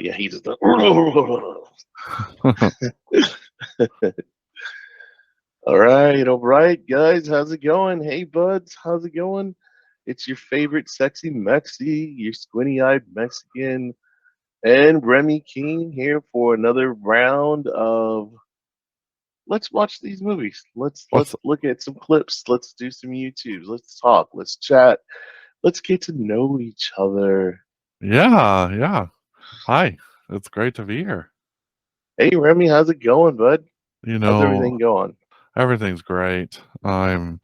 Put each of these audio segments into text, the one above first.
yeah, he just. All right, guys. How's it going? Hey, buds. How's it going? It's your favorite sexy Mexi, your squinty eyed Mexican, and Remy King here for another round of let's watch these movies. Let's What's look at some clips. Let's do some YouTubes. Let's talk. Let's chat. Let's get to know each other. yeah, yeah. Hi. It's great to be here. Hey, Remy, how's it going, bud? You How's know, everything going? everything's great. I'm,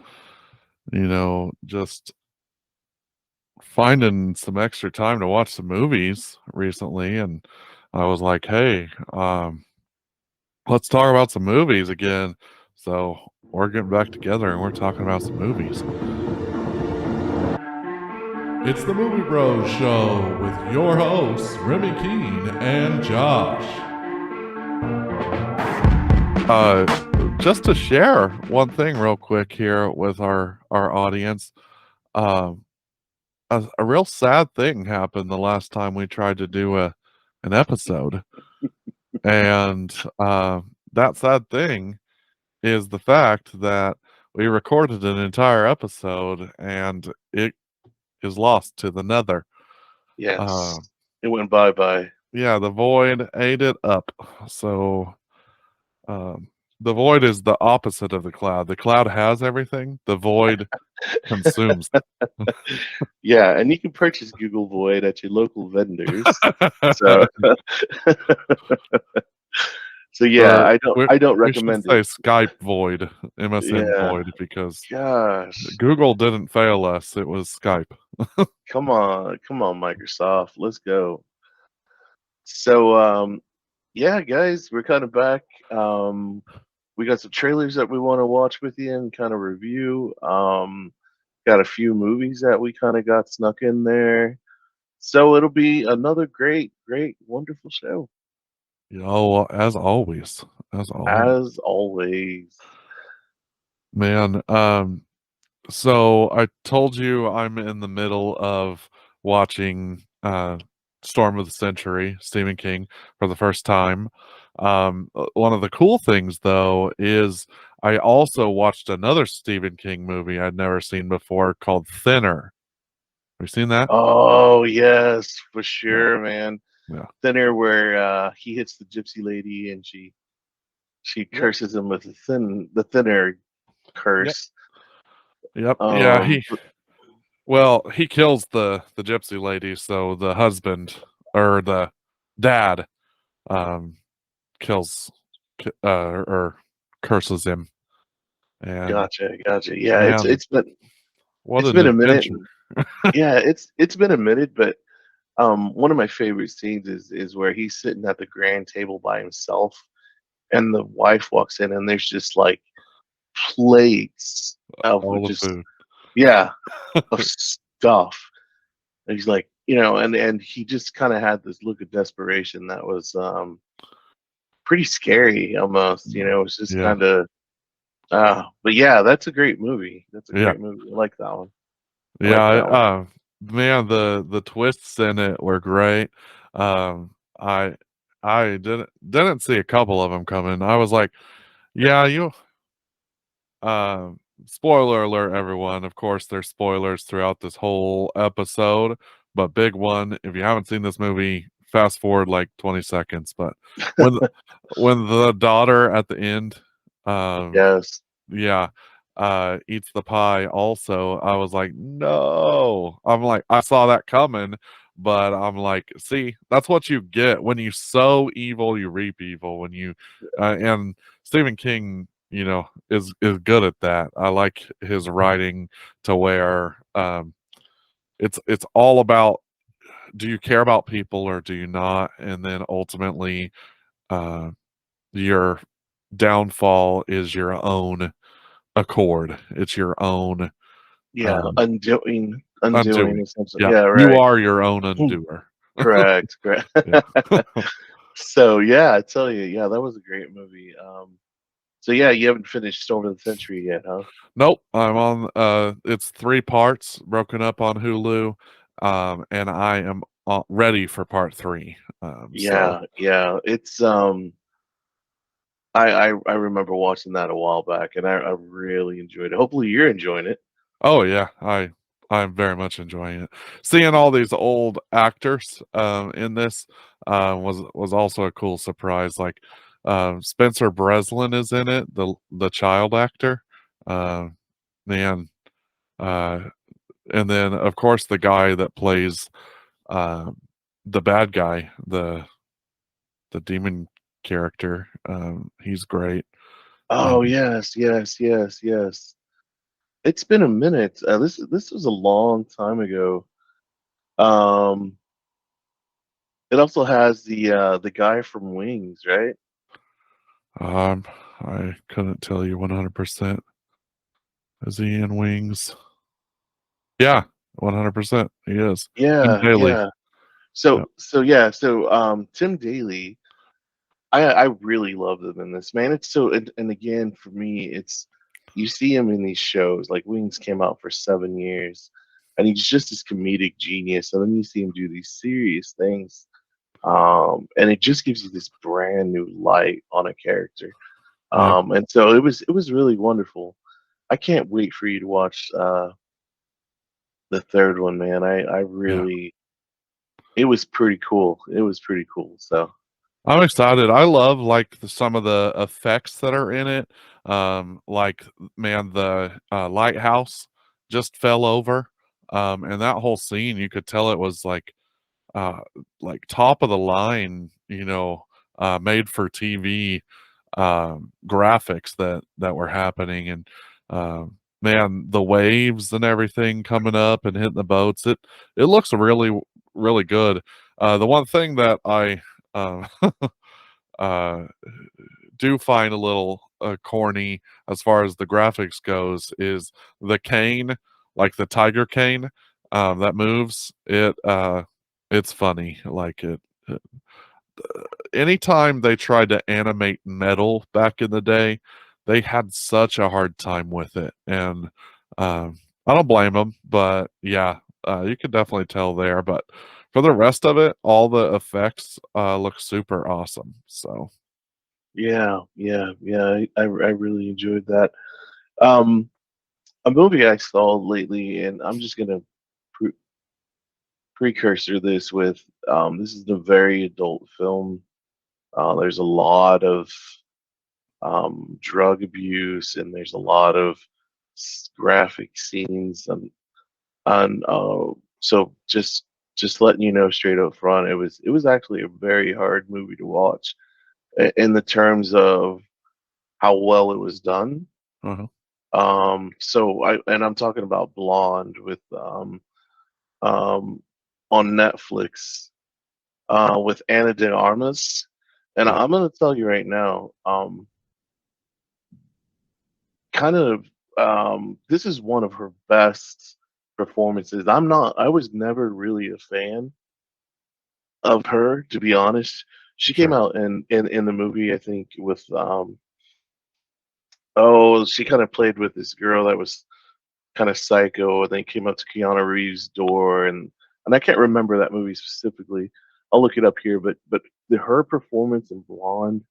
just finding some extra time to watch some movies recently, and I was like, hey, let's talk about some movies again. So we're getting back together and we're talking about some movies. It's the Movie Bros Show with your hosts, Remy Keene and Josh. Uh, just to share one thing real quick here with our audience. Um, a real sad thing happened the last time we tried to do an episode, and that sad thing is the fact that we recorded an entire episode and it is lost to the nether. Yes, Uh, it went bye bye. yeah, the void ate it up. So um, the void is the opposite of the cloud. The cloud has everything. The void consumes. Yeah, and you can purchase Google Void at your local vendors. So, so yeah, or I don't we should recommend say it. Skype void, MSN Yeah, void, because gosh, Google didn't fail us. It was Skype. come on, Microsoft, let's go. So, yeah, guys, we're kind of back. We got some trailers that we want to watch with you and kind of review. Got a few movies that we kind of got snuck in there. So it'll be another great, wonderful show. As always, as always, As always. man. So I told you I'm in the middle of watching Storm of the Century, Stephen King, for the first time. One of the cool things, though, is I also watched another Stephen King movie I'd never seen before called Thinner. Have you seen that? Oh yes, for Yeah, sure, man. yeah, Thinner where he hits the gypsy lady and she yep, curses him with the thinner yep, curse. yep. Yeah, Um he kills the gypsy lady, so the husband or the dad um kills or curses him. And gotcha. Yeah, man, what it's an been a minute. adventure. Yeah, it's been a minute, but one of my favorite scenes is where he's sitting at the grand table by himself and the wife walks in and there's just like plates of All the just food. yeah, of stuff. And he's like, and he just kind of had this look of desperation that was pretty scary almost. It's just Yeah, kind of but yeah, that's a great movie. That's a yeah, great movie. I like that one. I yeah. like that one. Man, the twists in it were great. Um, I I didn't see a couple of them coming. I was like, yeah, you. Spoiler alert, everyone. Of course, there's spoilers throughout this whole episode, but big one. If you haven't seen this movie, fast forward like 20 seconds. But when when the daughter at the end, um, Yes. yeah, eats the pie, also, I was like, no. I'm like, I saw that coming, but I'm like, see, that's what you get when you sow evil, you reap evil. When you and Stephen King, is good at that. I like his writing to where it's all about, do you care about people or do you not? And then ultimately uh your downfall is your own accord. It's your own Yeah, um undoing undoing. or something. Yeah. Yeah, You right. are your own undoer. Correct. Yeah. So yeah, I tell you, yeah, that was a great movie. So yeah, you haven't finished Storm of the Century yet, huh? Nope. I'm on it's 3 parts broken up on Hulu. And I am ready for part 3. So Yeah. It's I remember watching that a while back, and I really enjoyed it. Hopefully, you're enjoying it. oh yeah, I'm very much enjoying it. Seeing all these old actors in this was also a cool surprise. Like Spencer Breslin is in it, the child actor. Uh, man, uh, and then of course the guy that plays uh, the bad guy, the demon character. He's great. Oh Um, yes. It's been a minute. This was a long time ago. Um, it also has the guy from Wings, right? um, I couldn't tell you 100%. Is he in Wings? Yeah, 100%. He is. Tim Daly. Yeah. Yep. So Tim Daly, I really love him in this, man. It's so and again for me, it's you see him in these shows like Wings came out for 7 years, and he's just this comedic genius, and then you see him do these serious things, and it just gives you this brand new light on a character, Yep. and so it was really wonderful. I can't wait for you to watch the third one, man. I Yeah. really it was pretty cool. It was pretty cool. So I'm excited. I love like some of the effects that are in it. Like man, the lighthouse just fell over. And that whole scene, you could tell it was uh like top of the line, made for TV graphics that were happening. And man, the waves and everything coming up and hitting the boats, it looks really good. The one thing that I uh, uh, do find a little corny as far as the graphics goes is the cane, like the tiger cane that moves. It's funny. Like it anytime they tried to animate metal back in the day, they had such a hard time with it, and I don't blame them. But yeah, you could definitely tell there. But for the rest of it, all the effects look super awesome. So yeah. I really enjoyed that. Um, a movie I saw lately, and I'm just gonna pre- precursor this with this is a very adult film. There's a lot of drug abuse, and there's a lot of graphic scenes, and so just letting you know straight up front, it was actually a very hard movie to watch in the terms of how well it was done. uh-huh. I'm talking about Blonde with um on Netflix with Anna de Armas, and Yeah, I'm gonna tell you right now, kind of this is one of her best performances. I was never really a fan of her, to be honest. She came sure. out in the movie, I think, with oh, she kind of played with this girl that was kind of psycho, and then came up to Keanu Reeves' door, and I can't remember that movie specifically. I'll look it up here, but her performance in Blonde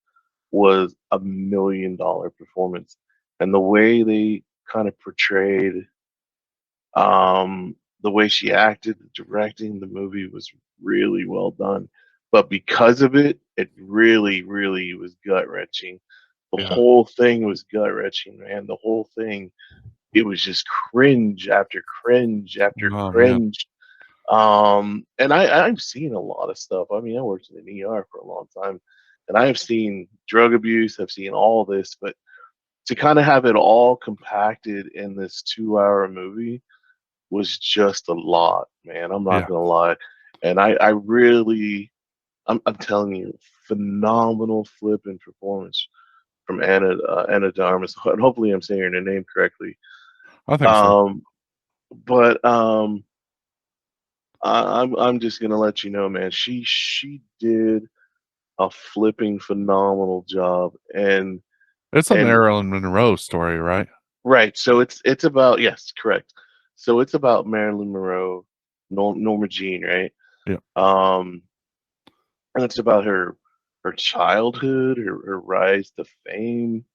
was $1 million performance, and the way they kind of portrayed the way she acted, the directing, the movie was really well done. But because of it, it really was gut wrenching. The Yeah. whole thing was gut wrenching, man. The whole thing, it was just cringe after cringe after Oh man. cringe. And I've seen a lot of stuff. I mean, I worked in an ER for a long time, and I have seen drug abuse. I've seen all this, but to kind of have it all compacted in this 2-hour movie was just a lot, man. I'm not Yeah. gonna lie, and I really, I'm telling you, phenomenal flipping performance from Anna de Armas, and hopefully I'm saying her name correctly. I think so. Um, but I'm just gonna let you know, man. She did a flipping phenomenal job, It's a and Marilyn Monroe story, right? right. So it's about, yes, correct. So it's about Marilyn Monroe, Norma Jean, right? Yeah. And it's about her childhood, her rise to fame,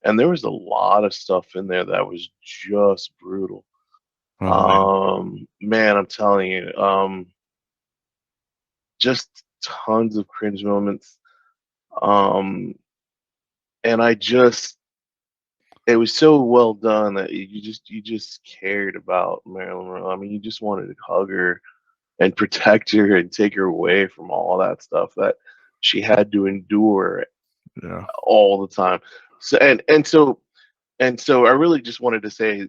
and there was a lot of stuff in there that was just brutal. Oh man. Man, I'm telling you, just tons of cringe moments. Um, and it was so well done that you just cared about Marilyn Monroe. I mean, you just wanted to hug her and protect her and take her away from all that stuff that she had to endure Yeah. all the time. So and so I really just wanted to say,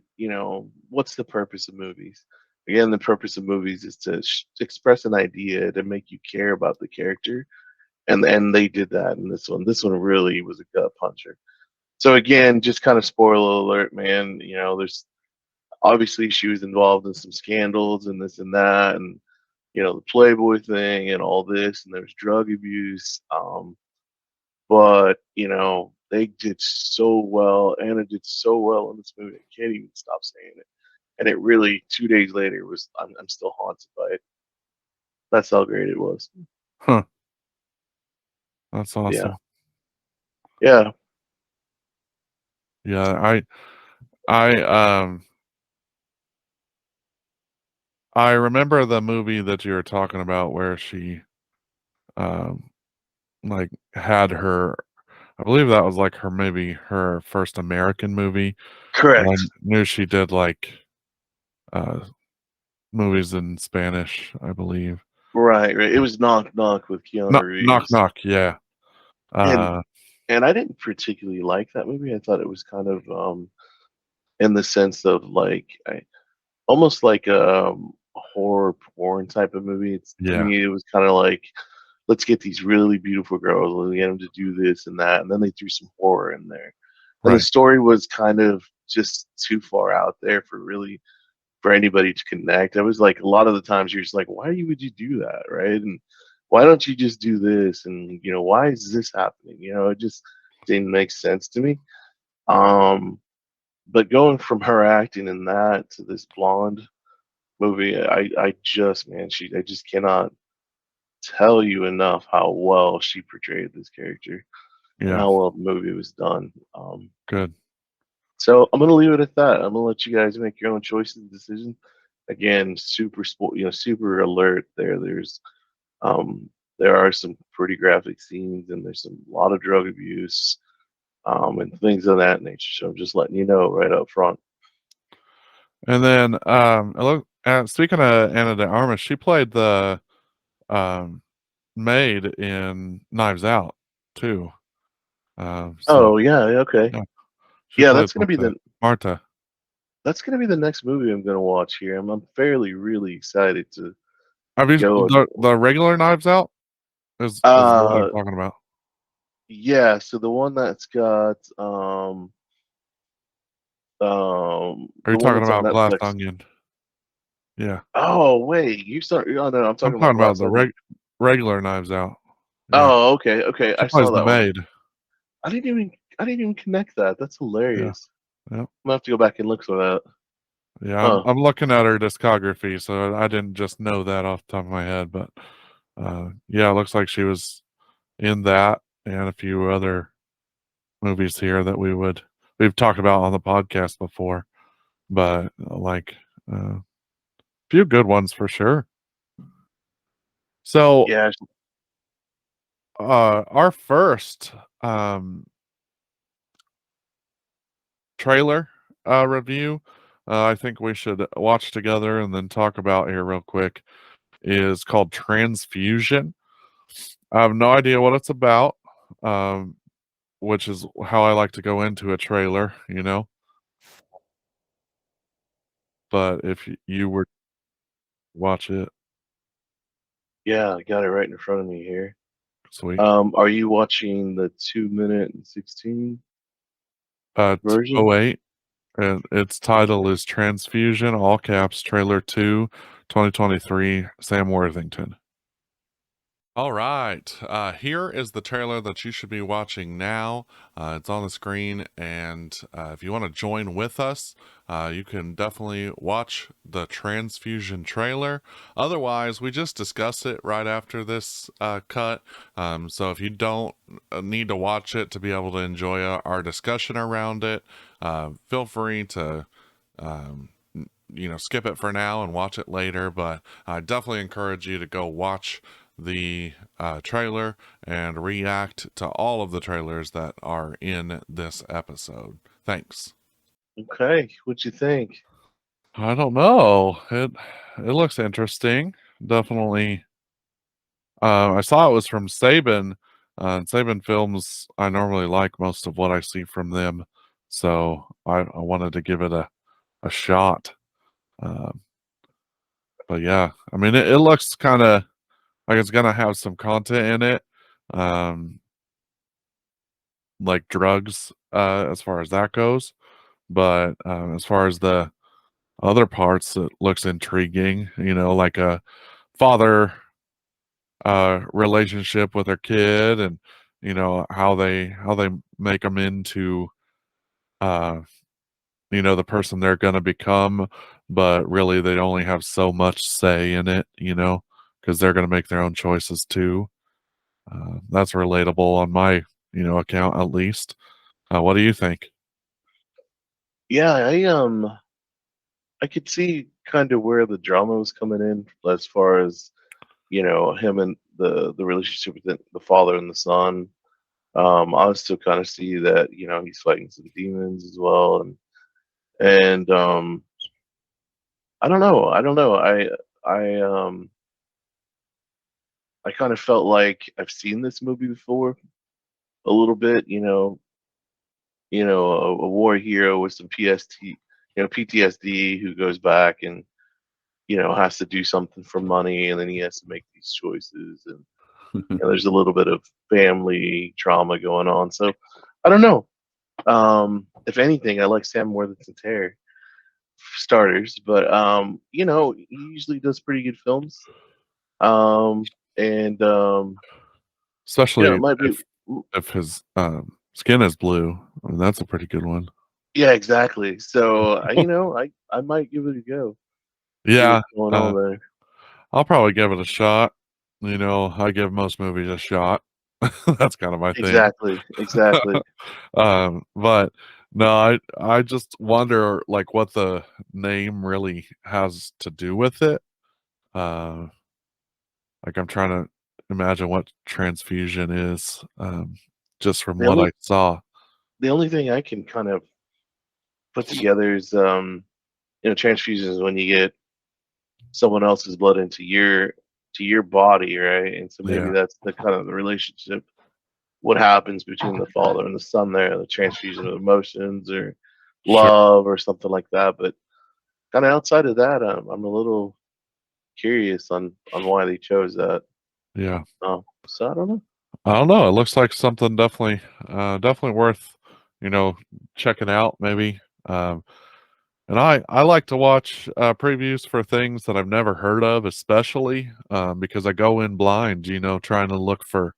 what's the purpose of movies? Again, the purpose of movies is to express an idea to make you care about the character, and they did that in this one. This one really was a gut puncher. So again, just kind of spoiler alert, man. There's obviously she was involved in some scandals and this and that, and the Playboy thing and all this, and there's drug abuse. But they did so well. Anna did so well in this movie. I can't even stop saying it. And it really, 2 days later, was I'm still haunted by it. That's how great it was. Huh. That's Yeah, awesome. yeah, Yeah. I I remember the movie that you were talking about where she um like had her, I believe that was like her, maybe her first American movie. And I correct. knew she did like uh movies in Spanish, I believe. Right, right. It was Knock Knock with Keanu Knock Reeves, Knock, yeah. and Uh and I didn't particularly like that movie. I thought it was kind of in the sense of like almost like a horror porn type of movie. To yeah, me, it was kind of like, let's get these really beautiful girls and get them to do this and that, and then they threw some horror in there, and the right. story was kind of just too far out there for anybody to connect. I was like, a lot of the times you're just like, why would you do that, right? And why don't you just do this? And why is this happening? It just didn't make sense to me. Um, but going from her acting in that to this blonde movie, I just, man, I just cannot tell you enough how well she portrayed this character and Yeah, how well the movie was done. good. So I'm gonna leave it at that. I'm gonna let you guys make your own choices and decisions. Again, super sport, super alert there. Um, there are some pretty graphic scenes, and there's a lot of drug abuse, and things of that nature. So I'm just letting you know right up front. And then look, speaking of Anna de Armas, she played the um maid in Knives Out too. So Oh yeah, yeah, okay, yeah, she yeah. played like the Marta. That's gonna be the next movie I'm gonna watch here. I'm fairly really excited to Have you go. the regular Knives Out is what I'm Uh, talking about. yeah. So the one that's got Are you the one talking that's on about Glass Netflix. Onion? Yeah, Oh wait, you start. Oh no, I'm I'm talking about talking about Glass the Onion. regular Knives Out. Yeah, Oh, okay, okay. she I plays saw the that one. maid. I didn't even connect that. That's Yeah, hilarious. yeah, I'm gonna have to go back and look for that. yeah. I'm Huh. I'm looking at her discography, so I didn't just know that off the top of my head, but yeah, it looks like she was in that and a few other movies here that we've talked about on the podcast before, but like a few good ones for sure. So Yeah. our first um trailer review, I think we should watch together and then talk about here real quick, is called Transfusion. I have no idea what it's about, um, which is how I like to go into a trailer. But if you were to watch it, Yeah. I got it right in front of me here. sweet. Are you watching the 2 minute and 16 version? 208, and its title is Transfusion, all caps, trailer 2, 2023, Sam Worthington. All right. Here is the trailer that you should be watching now. It's on the screen, and if you want to join with us, you can definitely watch the Transfusion trailer. Otherwise, we just discuss it right after this cut. So if you don't need to watch it to be able to enjoy our discussion around it, feel free to. Um, Skip it for now and watch it later, but I definitely encourage you to go watch the trailer and react to all of the trailers that are in this episode. Thanks. Okay, what you think? I don't know. It looks interesting. Definitely. I saw it was from Saban. Saban Films. I normally like most of what I see from them, so I wanted to give it a shot. Um, but yeah, I mean, it looks kind of like it's gonna have some content in it, um, like drugs, as far as that goes. But as far as the other parts, it looks intriguing. Like a father relationship with their kid, and how they make them into uh, the person they're gonna become, but really they only have so much say in it, because they're gonna make their own choices too. That's relatable on my, account at least. What do you think? Yeah, I could see kind of where the drama was coming in as far as him and the relationship with the father and the son. I still kind of see that he's fighting some demons as well, and I don't know. I kind of felt like I've seen this movie before a little bit. A war hero with some PTSD who goes back and has to do something for money, and then he has to make these choices, and there's a little bit of family trauma going on. So I don't know. If anything, I like Sam more than Terry starters, but he usually does pretty good films. And it Especially might be. if his skin is blue. I mean, that's a pretty good one. Yeah, exactly. So I might give it a go. See Yeah, what's going on there. I'll probably give it a shot. I give most movies a shot. That's kind of my thing. Exactly, exactly. But no, I just wonder like what the name really has to do with it. Uh, like I'm trying to imagine what transfusion is, just from The what only I saw. the only thing I can kind of put together is transfusions is when you get someone else's blood into your body, right? And so maybe Yeah, that's the kind of the relationship, what happens between the father and the son there, the transfusion of emotions or sure. love or something like that. But kind of outside of that, I'm a little curious on why they chose that. Yeah. So I don't know. I don't know. It looks like something definitely worth, you know, checking out maybe. And I like to watch previews for things that I've never heard of, especially because I go in blind, trying to look for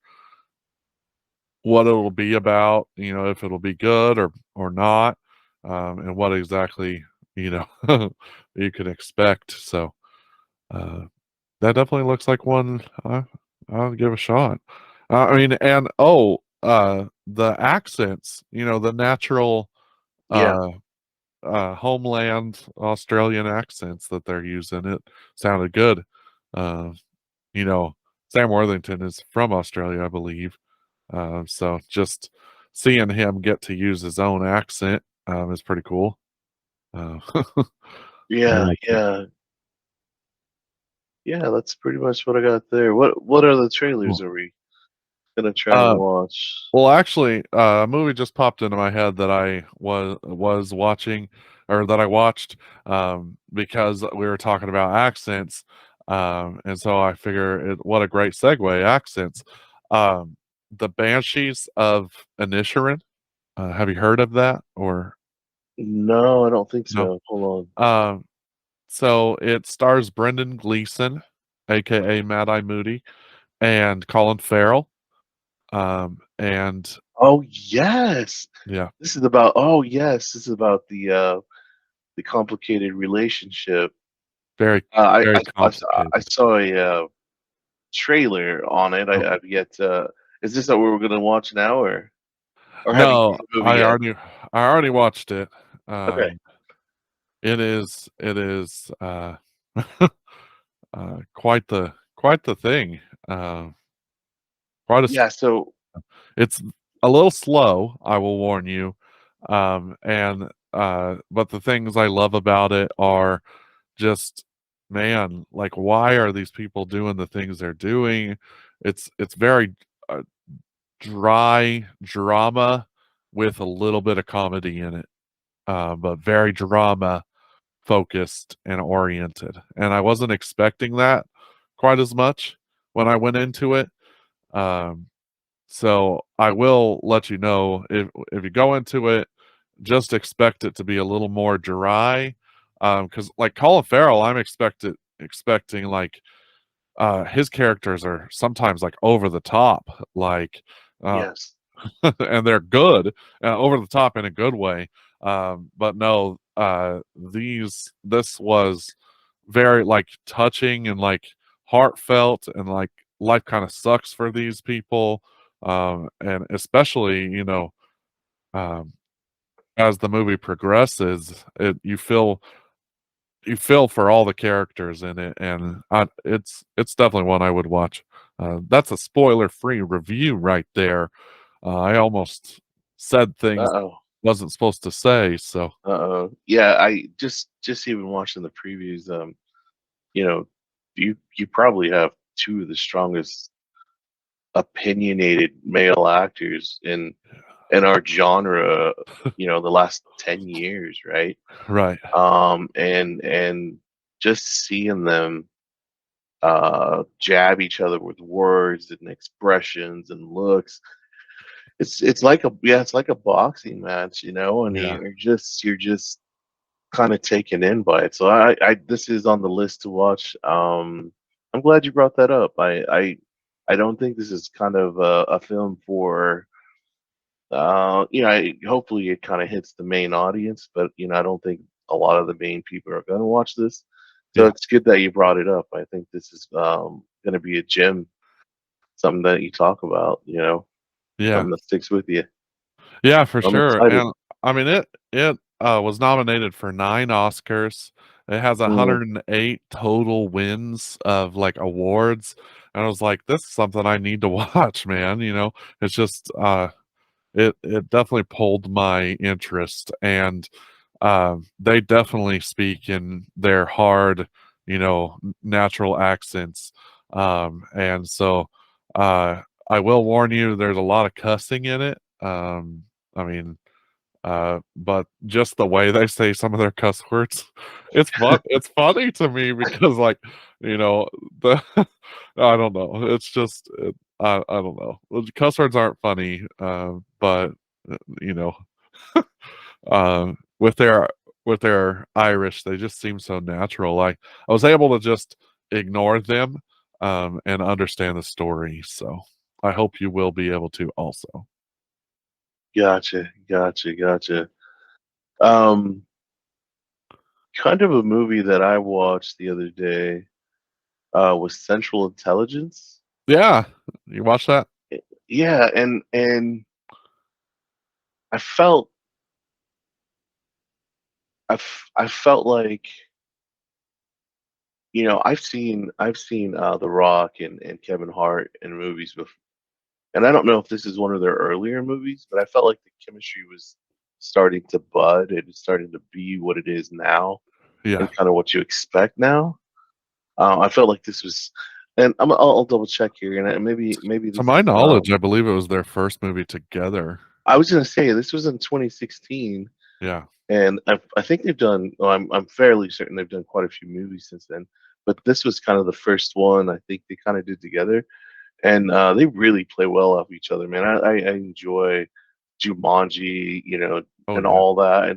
what it'll be about, if it'll be good or not, and what exactly you can expect. So that definitely looks like one I'll give a shot. I mean, and the accents, the natural Yeah, uh, homeland Australian accents that they're using, it sounded good. Uh, you know, Sam Worthington is from Australia, I believe. So just seeing him get to use his own accent is pretty cool. Uh, I yeah, like it. yeah, yeah. That's pretty much what I got there. What other trailers Cool. are we gonna try and Uh, watch? well, actually, a movie just popped into my head that I was watching, or that I watched, because we were talking about accents, and so I figure what a great segue, accents. Um, the Banshees of Inisherin. Have you heard of that or No, I don't think no? so. Hold Um, so it stars Brendan Gleeson, aka Mad Eye Moody, and Colin Farrell. And Oh yes, yeah, this is about. Oh yes, this is about the complicated relationship. very, Uh, I, very I I saw I complicated. saw a trailer on it. Oh, I've yet. Is this what we're gonna watch now, or have you no, seen the movie yet? I already watched it. Okay. It is quite the thing. Quite a Yeah. So It's a little slow, I will warn you. But the things I love about it are just, man, like, why are these people doing the things they're doing? It's very uh, dry drama with a little bit of comedy in it, but very drama focused and oriented. And I wasn't expecting that quite as much when I went into it. Um, so I will let you know, if you go into it, just expect it to be a little more dry. Because like Colin Farrell, expecting like his characters are sometimes like over the top, like uh, yes. and they're good, over the top in a good way. But no, this was very like touching and like heartfelt, and like life kind of sucks for these people, and especially, um, as the movie progresses, you feel for all the characters in it, and it's definitely one I would watch. That's a spoiler free review right there. I almost said Uh things oh. wasn't supposed to say, so Yeah. I just even watching the previews. You know, you probably have two of the strongest opinionated male actors in our genre. The last 10 years, right? right. And just seeing them jab each other with words and expressions and looks. It's like it's like a boxing match, and Yeah. you're just kind of taken in by it. So I this is on the list to watch. I'm glad you brought that up. I don't think this is kind of a film for hopefully it kind of hits the main audience, but I don't think a lot of the main people are going to watch this. So Yeah. it's good that you brought it up. I think this is going to be a gem, something that you talk about, Yeah. something that sticks with you. Yeah, for I'm sure. excited. And I mean, it was nominated for 9 Oscars. It has Mm, 108 total wins of like awards. And I was like, this is something I need to watch, man. It's just it definitely pulled my interest, and they definitely speak in their hard, natural accents. And so I will warn you, there's a lot of cussing in it. I mean, but just the way they say some of their cuss words, it's funny to me because, like, you know, the I don't know. I don't know. Well, cuss words aren't funny, but you know, um, with their with their Irish, they just seem so natural. Like, I was able to just ignore them, and understand the story. So I hope you will be able to also. gotcha, gotcha, gotcha. Um, Kind of a movie that I watched the other day was Central Intelligence. Yeah, you watch that? Yeah, and I felt I felt like I've seen The Rock and Kevin Hart in movies before, and I don't know if this is one of their earlier movies, but I felt like the chemistry was starting to bud and it's starting to be what it is now Yeah. and kind of what you expect now. I felt like this was, and I'll double check here, and maybe To this my is. knowledge, I believe it was their first movie together. I was gonna say this was in 2016, Yeah. and I think they've done. Well, I'm fairly certain they've done quite a few movies since then, but this was kind of the first one I think they kind of did together, and they really play well off each other, man. I enjoy Jumanji, Oh and yeah. all that,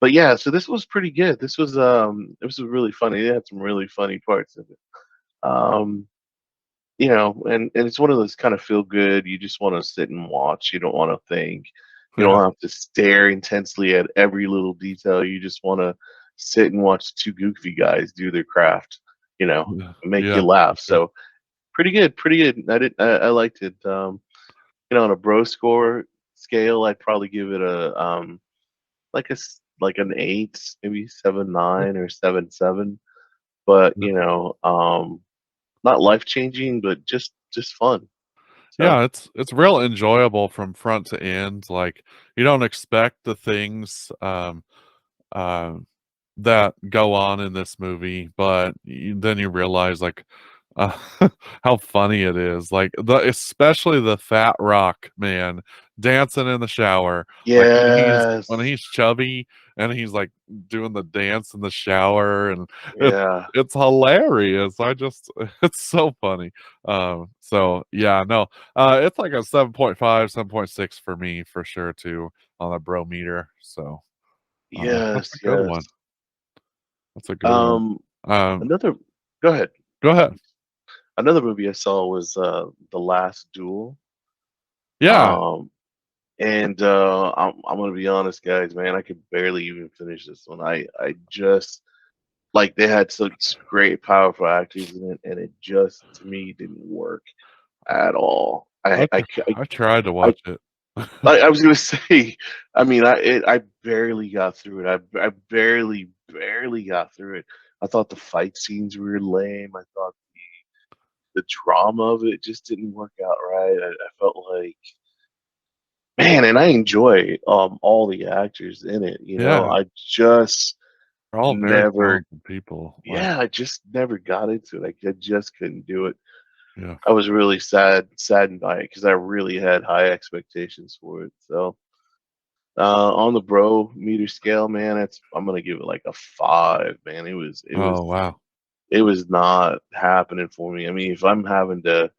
but yeah, so this was pretty good. It was really funny. They had some really funny parts of it. Um, you know, and it's one of those kind of feel good. You just want to sit and watch. You don't want to think. You Yeah, don't have to stare intensely at every little detail. You just want to sit and watch two goofy guys do their craft. You know, and make you yeah, laugh. for sure. So pretty good, pretty good. I liked it. You know, on a bro score scale, I'd probably give it a like an 8, maybe 7.9 or 7.7. But Yeah. you know, not life changing, but just fun. So Yeah, it's real enjoyable from front to end. Like you don't expect the things um that go on in this movie, but then you realize like uh, how funny it is. Like especially the fat rock man dancing in the shower. Like when yes, he's chubby and he's like doing the dance in the shower, and it, yeah, it's hilarious. I just it's so funny. So yeah, no, it's like a 7.5, 7.6 for me for sure too on the bro meter. So that's a yes, good yes. one. That's a good one. Um, Um, another. Go ahead. go ahead. Another movie I saw was The Last Duel. Yeah. Um, and I'm gonna be honest, guys, man, I could barely even finish this one. I just like they had such great, powerful actors in it, and it just to me didn't work at all. I I tried to I watch it. I was gonna say, I mean, I barely got through it. I barely got through it. I thought the fight scenes were lame. I thought the drama of it just didn't work out right. I felt like, man, and I enjoy all the actors in it. You know, Yeah, I just they're all very never, talented people. Like, yeah, I just never got into it. I just couldn't do it. yeah. I was really saddened by it because I really had high expectations for it. So on the bro meter scale, man, I'm gonna give it like a 5, man. Oh wow. It was not happening for me. I mean, if I'm having to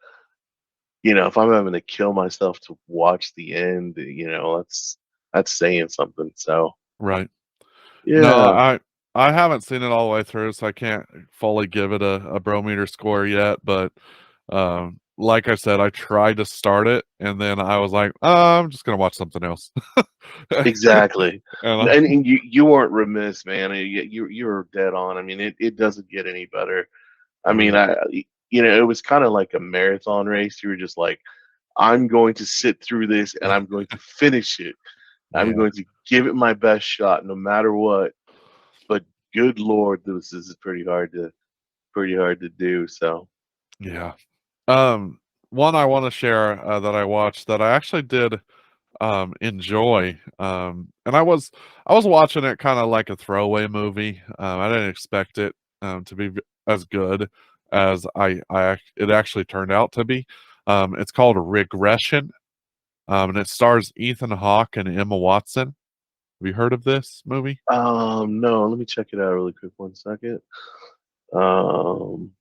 kill myself to watch the end, that's saying something. So Right. No, yeah, I haven't seen it all the way through, so I can't fully give it a bro meter score yet. But like I said, I tried to start it, and then I was like, I'm just gonna watch something else. exactly. and And you weren't remiss, man. You were dead on. I mean, it doesn't get any better. I mean, right. it was kind of like a marathon race. You were just like, I'm going to sit through this and I'm going to finish it. I'm Yeah. going to give it my best shot no matter what. But good lord, this is pretty hard to do. So Yeah. Um, one I want to share that I watched that I actually did enjoy. And I was watching it kind of like a throwaway movie. I didn't expect it to be as good as it actually turned out to be. It's called Regression, and it stars Ethan Hawke and Emma Watson. Have you heard of this movie? no, let me check it out really quick. 1 second. Um,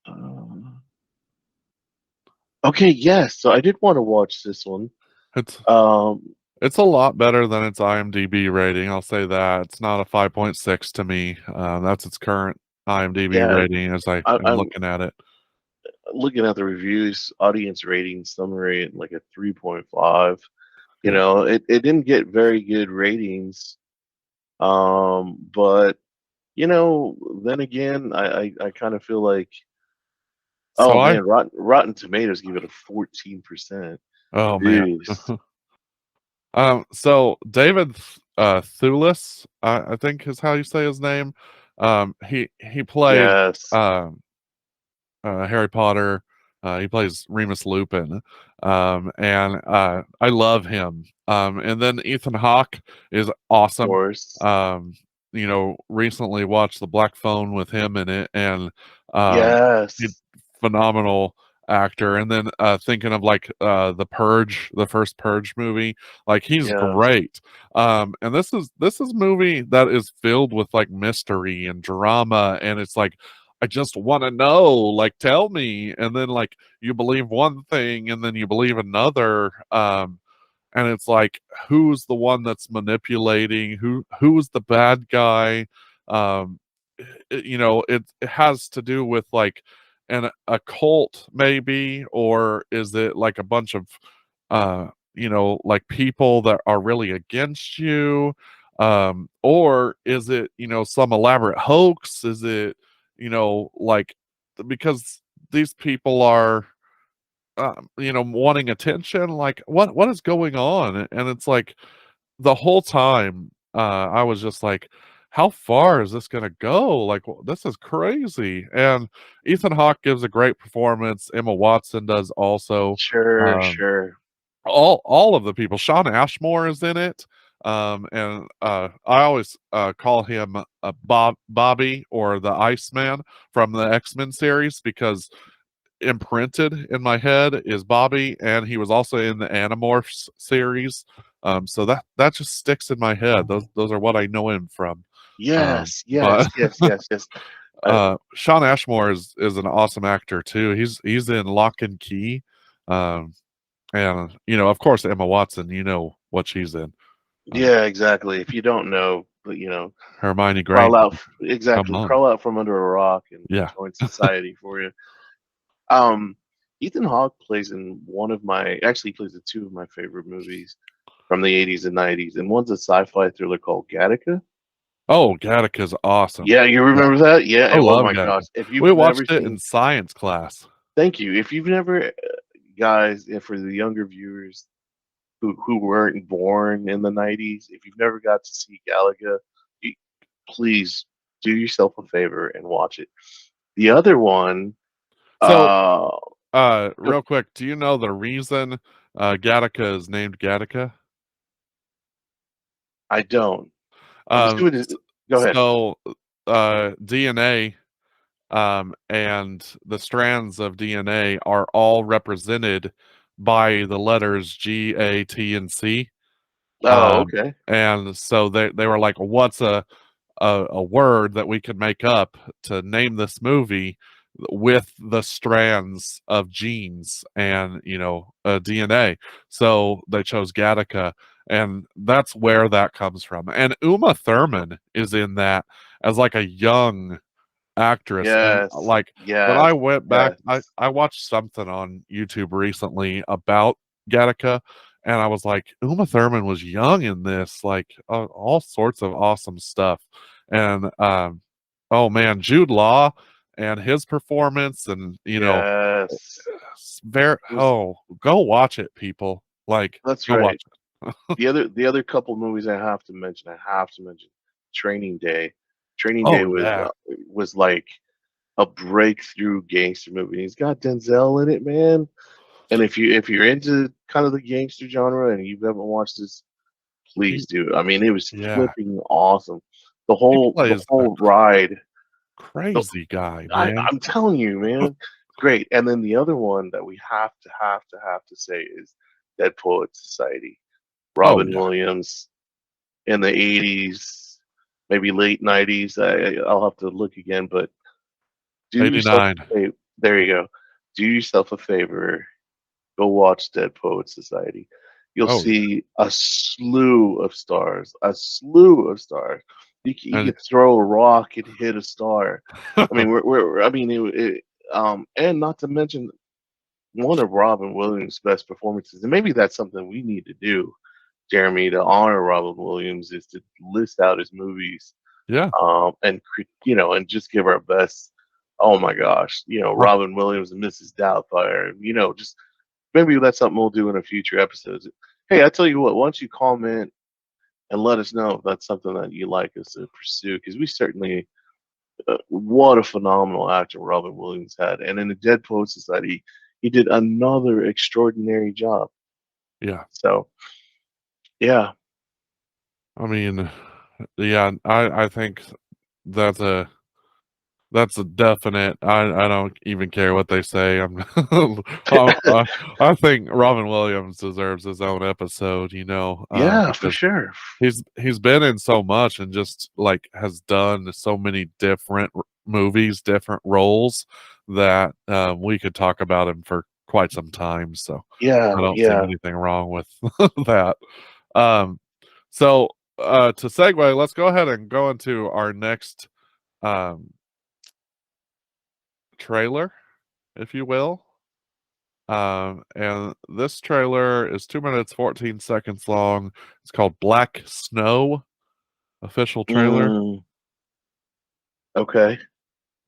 uh, okay, yes. So I did want to watch this one. It's Um, it's a lot better than its IMDb rating. I'll say that it's not a 5.6 to me. That's its current IMDb yeah, rating as I am I'm looking at it. looking at the reviews, audience rating summary at like a 3.5. Yeah. It didn't get very good ratings. But then again, I kind of feel like, So oh I man, Rotten Tomatoes give it a 14%. Oh man. Jeez. So David Thewlis, I think is how you say his name. He played Yes. um Harry Potter. He plays Remus Lupin, and I love him. And then Ethan Hawke is Of awesome. course. Um, recently watched The Black Phone with him in it, and he Yes. phenomenal actor. And then thinking of like The Purge, the first Purge movie, like he's Yes. great. And this is a movie that is filled with like mystery and drama, and it's like I just want to know, like, tell me. And then, like, you believe one thing and then you believe another. and it's like, who's the one that's manipulating? Who's the bad guy? Um, it has to do with like a cult maybe, or is it like a bunch of like people that are really against you? Or is it, some elaborate hoax? Is it, like, because these people are wanting attention, like what is going on? And it's like the whole time I was just like, how far is this gonna go? Like, this is crazy. And Ethan Hawke gives a great performance. Emma Watson does also. Sure, um sure. all of the people. Sean Ashmore is in it. And I always call him Bobby, or the Iceman from the X-Men series, because imprinted in my head is Bobby, and he was also in the Animorphs series. So that just sticks in my head. Those are what I know him from. Yes, yes, But yes, yes, yes. Sean Ashmore is an awesome actor too. He's in Lock and Key. And of course, Emma Watson, what she's in. Yeah, exactly. If you don't know, but Hermione crawl Granger. out Come exactly, on. crawl out from under a rock and Yeah. join society for you. Um, Ethan Hawke plays in actually he plays in two of my favorite movies from the 80s and 90s, and one's a sci-fi thriller called Gattaca. Oh, Gattaca's awesome. Yeah, you Yeah. remember that? Yeah. I Oh love my gosh! Gattaca. If We you've never watched it in seen, science class. thank you. If you've never, guys, and for the younger viewers who weren't born in the 90s, if you've never got to see Galaga, you, please do yourself a favor and watch it. The other one, So, uh, real quick, do you know the reason Gattaca is named Gattaca? I don't. I'm Um, assuming s- go ahead. so DNA, and the strands of DNA are all represented by the letters G, A, T, and C. Oh, okay. And so they were like, what's a word that we could make up to name this movie with the strands of genes and DNA. So they chose Gattaca, and that's where that comes from. And Uma Thurman is in that as like a young actress. And Yes, like when I yes, went back, yes. I watched something on YouTube recently about Gattaca, and I was like, Uma Thurman was young in this, like all sorts of awesome stuff. And oh man, Jude Law and his performance, and Yes. very, It was go watch it, people. Like, that's go watch right. it. The other couple movies I have to mention Training Day. Training Day Oh yeah. was like a breakthrough gangster movie. He's got Denzel in it, man. And if you're into kind of the gangster genre and you haven't watched this, he please do. I mean, it was yeah flipping awesome. The he whole plays a ride. The, crazy guy, man. I'm telling you, man, great. And then the other one that we have to say is Dead Poets Society. Oh Robin yeah. Williams in the 80s, maybe late 90s. I'll have to look again, but do yourself 89. a favor. There you go. Do yourself a favor. Go watch Dead Poets Society. You'll Oh yeah. see a slew of stars. A slew of stars. You And could throw a rock and hit a star. I mean, I mean, and not to mention one of Robin Williams' best performances, and maybe that's something we need to do, Jeremy, to honor Robin Williams, is to list out his movies, yeah. and just give our best. Oh my gosh, Oh, Robin Williams and Mrs. Doubtfire, just maybe that's something we'll do in a future episodes. Hey, I tell you what, why don't you comment and let us know if that's something that you like us to pursue? Because we certainly, what a phenomenal actor Robin Williams had, and in the Dead Poet Society, he did another extraordinary job. yeah. So, yeah, I mean, yeah, I think that's a that's a definite. I don't even care what they say. I think Robin Williams deserves his own episode, yeah, for because sure. he's been in so much and just like has done so many different movies, different roles, that we could talk about him for quite some time, so Yeah, I don't see yeah. anything wrong with that. Um, so to segue, let's go ahead and go into our next um, trailer, if you will. And this trailer is 2 minutes 14 seconds long. It's called Black Snow. Official trailer. Mm, okay.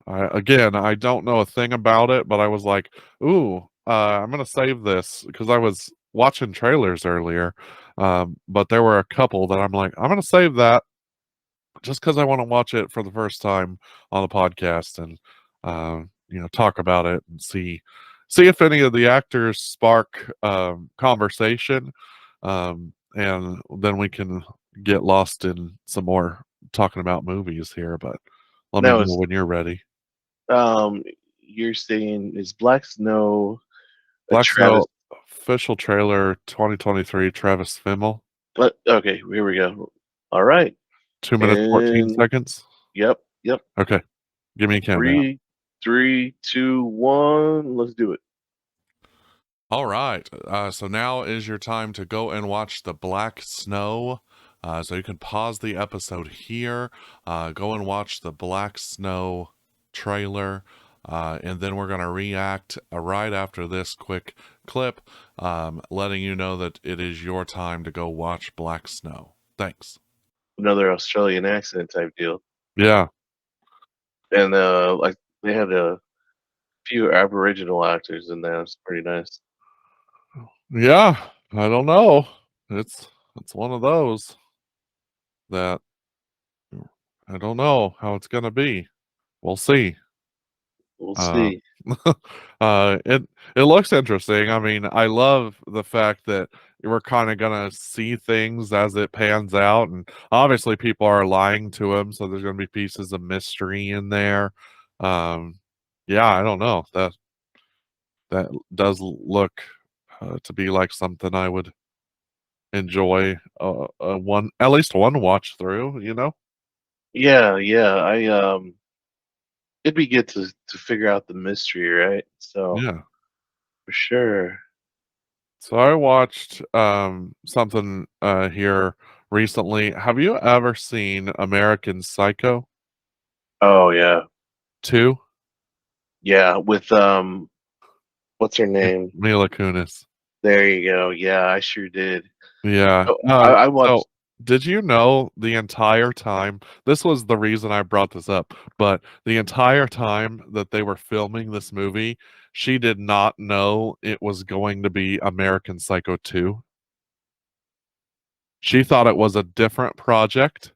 Again, I don't know a thing about it, but I was like, "Ooh, I'm gonna save this," because I was watching trailers earlier. But there were a couple that I'm like, "I'm gonna save that just because I want to watch it for the first time on the podcast and talk about it and see if any of the actors spark conversation, and then we can get lost in some more talking about movies here. But let me Now know is when you're ready. um you're saying is Black Snow a Black Travis? Snow official trailer 2023. Travis Fimmel. Okay, here we go. All right. 2 minutes 14 And seconds. yep, yep. Okay, give me a countdown. Three, three, two, one. Let's do it. All right. So now is your time to go and watch the Black Snow. So you can pause the episode here, go and watch the Black Snow trailer, and then we're going to react right after this quick clip, letting you know that it is your time to go watch Black Snow. Thanks. Another Australian accent type deal. Yeah. And like they had a few Aboriginal actors in there. It's pretty nice. Yeah. I don't know. It's one of those that I don't know how it's going to be. We'll see. We'll Uh, see. it looks interesting. I mean, I love the fact that we're kind of gonna see things as it pans out, and obviously people are lying to him, so there's gonna be pieces of mystery in there. Um, yeah, I don't know. That does look to be like something I would enjoy one at least one watch through. Yeah, yeah. It'd be good to figure out the mystery, right? So Yeah. for sure. So I watched something here recently. Have you ever seen American Psycho Oh yeah, 2? yeah. With what's her name? Mila Kunis. There you go. Yeah, I sure did. Yeah. Oh, I So watched. did you know the entire time, this was the reason I brought this up, but the entire time that they were filming this movie, she did not know it was going to be American Psycho 2. She thought it was a different project,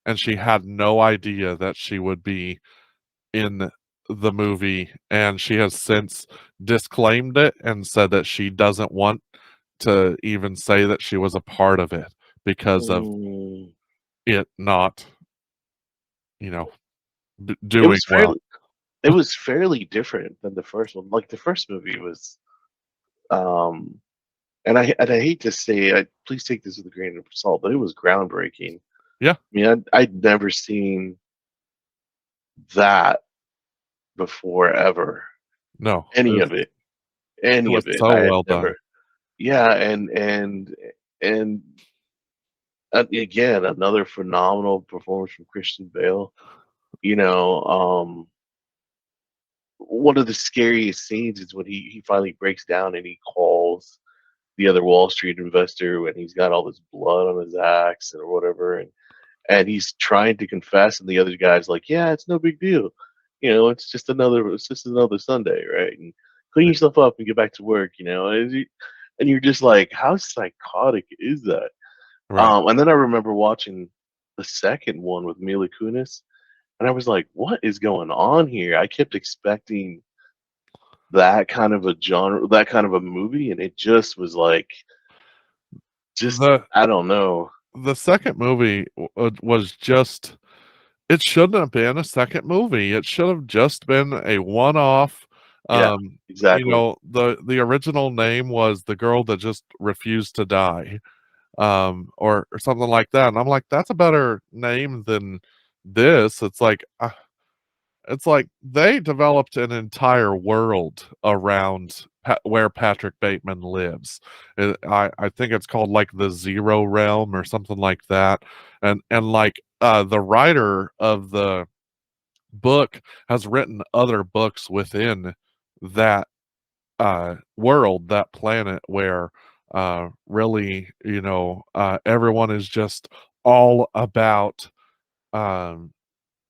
and she had no idea that she would be in the movie, and she has since disclaimed it and said that she doesn't want to even say that she was a part of it because of Mm, it not, you know, it doing was well. fairly. It was fairly different than the first one. Like the first movie was, um, and I hate to say, please take this with a grain of salt, but it was groundbreaking. Yeah, I mean, I'd never seen that before ever. no, Any of it, it any was of it. so I had well done. never. Yeah, and again, another phenomenal performance from Christian Bale. You know, one of the scariest scenes is when he finally breaks down and he calls the other Wall Street investor when he's got all this blood on his axe or whatever, and he's trying to confess, and the other guy's like, "Yeah, it's no big deal, it's just another Sunday, right? And clean yourself up and get back to work, and you're just like, how psychotic is that? Right. And then I remember watching the second one with Mila Kunis, and I was like, what is going on here? I kept expecting that kind of a genre, that kind of a movie, and it just was like, just The I don't know. the second movie was just, it shouldn't have been a second movie. It should have just been a one-off. Yeah, exactly. The original name was The Girl That Just Refused to Die, or something like that. And I'm like, that's a better name than this. It's like they developed an entire world around where Patrick Bateman lives. I think it's called like the Zero Realm or something like that. And like the writer of the book has written other books within that world, that planet where really, everyone is just all about um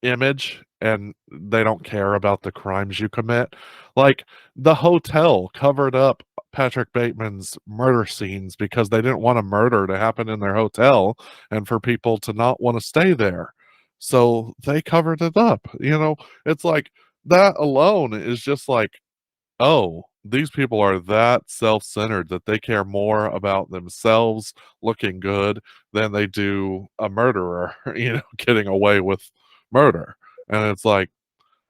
image and they don't care about the crimes you commit. Like the hotel covered up Patrick Bateman's murder scenes because they didn't want a murder to happen in their hotel and for people to not want to stay there. So they covered it up. It's like that alone is just like, oh, these people are that self-centered that they care more about themselves looking good than they do a murderer, getting away with murder. And it's like,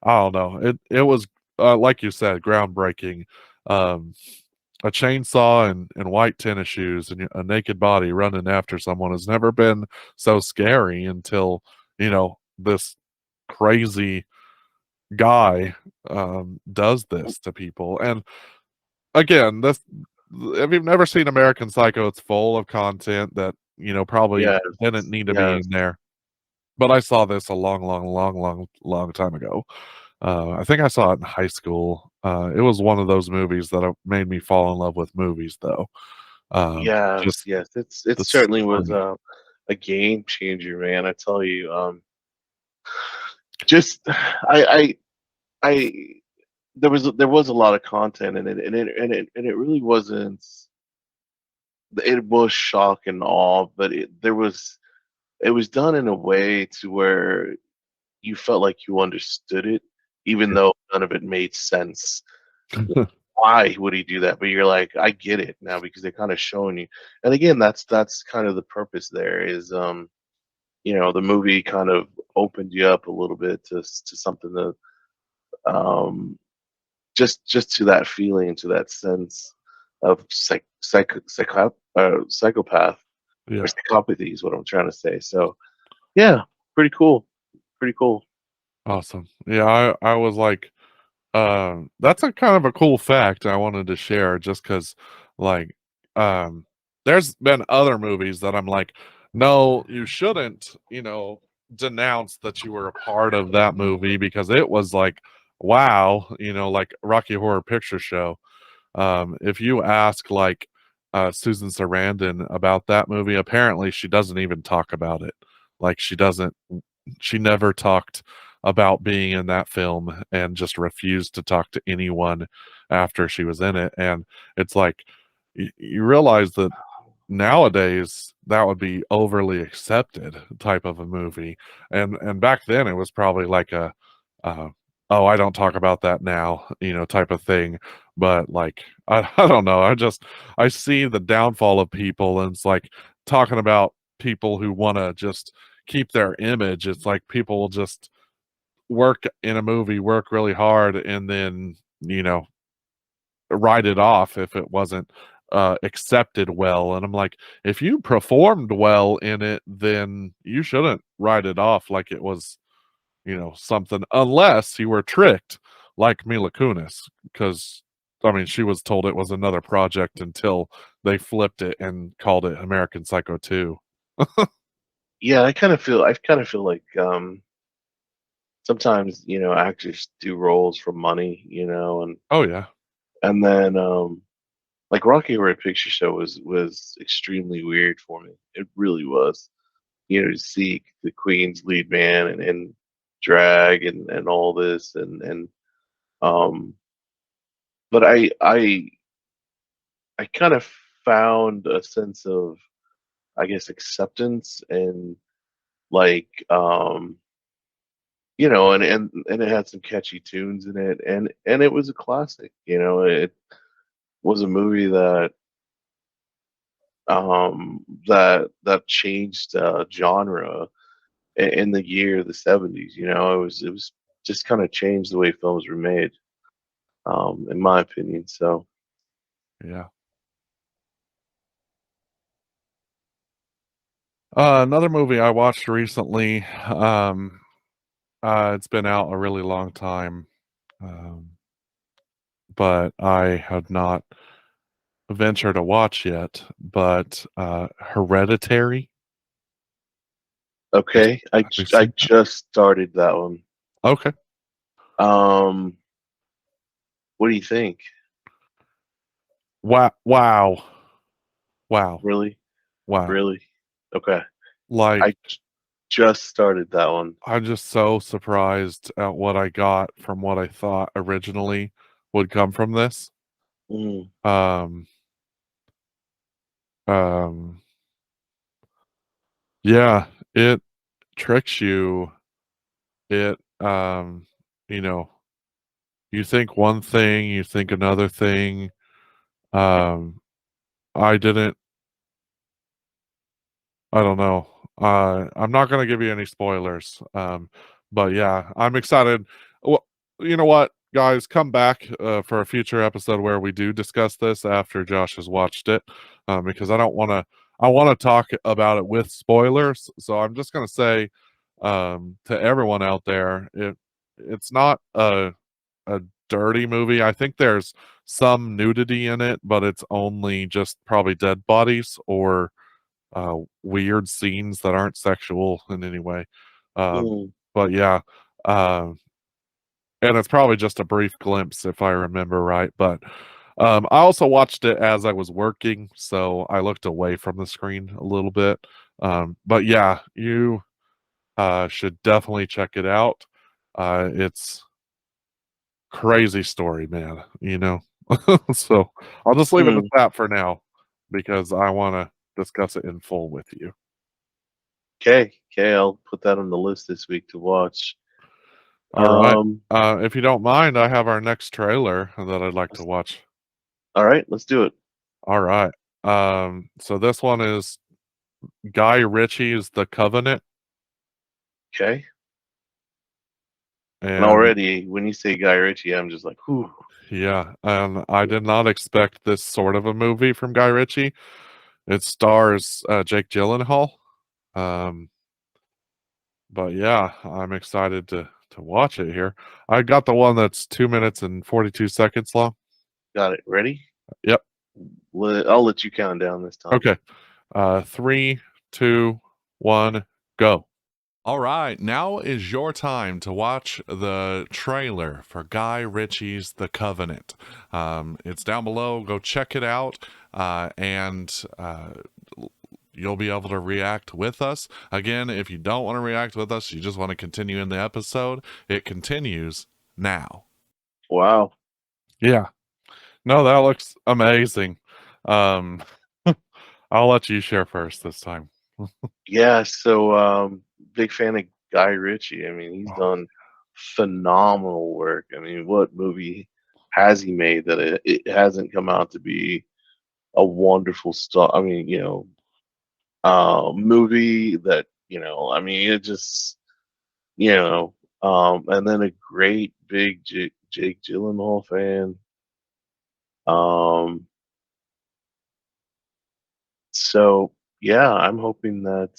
I don't know. It was like you said, groundbreaking. Um, a chainsaw and white tennis shoes and a naked body running after someone has never been so scary until this crazy guy does this to people. And again, this if you've never seen American Psycho, it's full of content that probably Yes, didn't need to be yes, in there. But I saw this a long, long, long, long, long time ago. I think I saw it in high school. It was one of those movies that made me fall in love with movies, though. yes, Just yes. It the certainly was story. a game changer, man. I tell you. Just I there was a lot of content in it, and it really wasn't. It was shock and awe, but it was done in a way to where you felt like you understood it, even though none of it made sense. Why would he do that? But you're like, I get it now because they're kind of showing you. And again, that's kind of the purpose there is, the movie kind of opened you up a little bit to something that, um, just to that feeling, to that sense of psychopath or Yeah, psychopathy is what I'm trying to say. So yeah, pretty cool, pretty cool. awesome. Yeah, I was like, that's a kind of a cool fact I wanted to share just because, like, um, there's been other movies that I'm like, no, you shouldn't, denounce that you were a part of that movie because it was like, wow, like Rocky Horror Picture Show. If you ask like Susan Sarandon about that movie, apparently she doesn't even talk about it. Like she never talked about being in that film and just refused to talk to anyone after she was in it. And it's like you realize that nowadays that would be overly accepted type of a movie, and back then it was probably like a uh, oh, I don't talk about that now, type of thing. But like I don't know, I see the downfall of people, and it's like talking about people who want to just keep their image. It's like people will just work in a movie, work really hard, and then write it off if it wasn't accepted well. And I'm like, if you performed well in it, then you shouldn't write it off like it was, something, unless you were tricked like Mila Kunis, because I mean, she was told it was another project until they flipped it and called it American Psycho 2. Yeah, I kind of feel like, sometimes actors do roles for money, Oh yeah. and then, like Rocky Horror Picture Show was extremely weird for me. It really was. To see the Queen's lead man and drag and all this and um, but I kind of found a sense of, I guess, acceptance and like, and it had some catchy tunes in it, and it was a classic. It was a movie that changed genre in the year of the 70s. It was just kind of changed the way films were made, in my opinion. So Yeah. Another movie I watched recently, it's been out a really long time. Um, but I have not ventured to watch yet. But Hereditary. Okay, Have you I seen that? just started that one. Okay. Um, what do you think? Wow. Wow. Wow. Really, Wow. really? Okay, Like, I just started that one. I'm just so surprised at what I got from what I thought originally would come from this. Mm, Um, um, yeah, it tricks you. It, you know, you think one thing, you think another thing. Um, I didn't, I don't know. I'm not going to give you any spoilers. But yeah, I'm excited. Well, you know what, guys, come back for a future episode where we do discuss this after Josh has watched it, because I don't want to. I want to talk about it with spoilers. So I'm just going to say to everyone out there, it's not a dirty movie. I think there's some nudity in it, but it's only just probably dead bodies or weird scenes that aren't sexual in any way. Um, mm, but yeah, uh, and it's probably just a brief glimpse if I remember right. But I also watched it as I was working, so I looked away from the screen a little bit. But yeah, you should definitely check it out. It's crazy story, man. So I'll just leave it at mm. that for now because I want to discuss it in full with you. Okay, okay, I'll put that on the list this week to watch. All right. Um, If you don't mind, I have our next trailer that I'd like to watch. all right, let's do it. All right. So this one is Guy Ritchie's The Covenant, Okay, and and already when you say Guy Ritchie, I'm just like, whew. yeah, and I did not expect this sort of a movie from Guy Ritchie. It stars Jake Gyllenhaal. Um, but yeah, I'm excited to watch it here. I got the one that's 2 minutes and 42 seconds long. Got it. Ready? Yep. I'll let you count down this time. Okay. 3, 2, 1, go. All right, now is your time to watch the trailer for Guy Ritchie's The Covenant. It's down below. Go check it out, and you'll be able to react with us. Again, if you don't want to react with us, you just want to continue in the episode, it continues now. Wow. Yeah. No, that looks amazing. Um, I'll let you share first this time. Yeah. So, big fan of Guy Ritchie. I mean, he's done phenomenal work. I mean, what movie has he made that it hasn't come out to be a wonderful stuff? I mean, movie that I mean, it just and then a great big Jake Gyllenhaal fan. Um, so yeah, I'm hoping that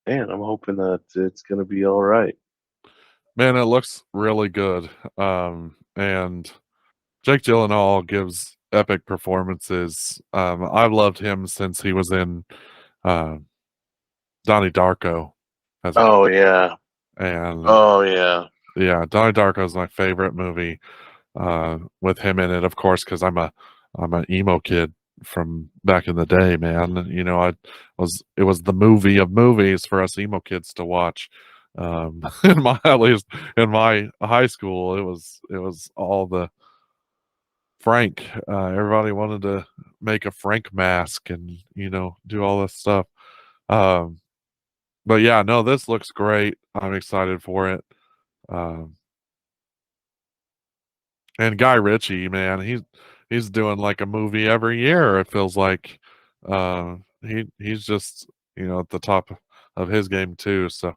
man, I'm hoping that it's gonna be all right. Man, it looks really good. And Jake Gyllenhaal gives epic performances. I've loved him since he was in uh, Donnie Darko as a Oh yeah, and oh yeah. yeah, Donnie Darko is my favorite movie with him in it, of course, because I'm an emo kid from back in the day, man. It was the movie of movies for us emo kids to watch. In my at least in my high school, it was all the Frank. Everybody wanted to make a Frank mask and do all this stuff. Um, but yeah, no, this looks great. I'm excited for it. Um, and Guy Ritchie, man, he's doing like a movie every year. It feels like he's just at the top of his game too. So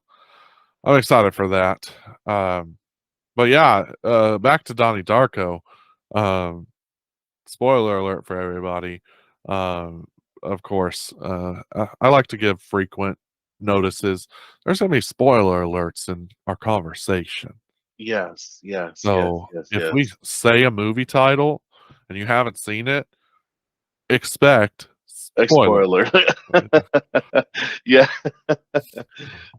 I'm excited for that. But yeah, back to Donnie Darko. Um, Spoiler alert for everybody. Um, of course, I like to give frequent notices. There's going to be spoiler alerts in our conversation. Yes, yes, yes, So yes, if we yes. say a movie title and you haven't seen it, expect A spoiler. spoiler. Yeah,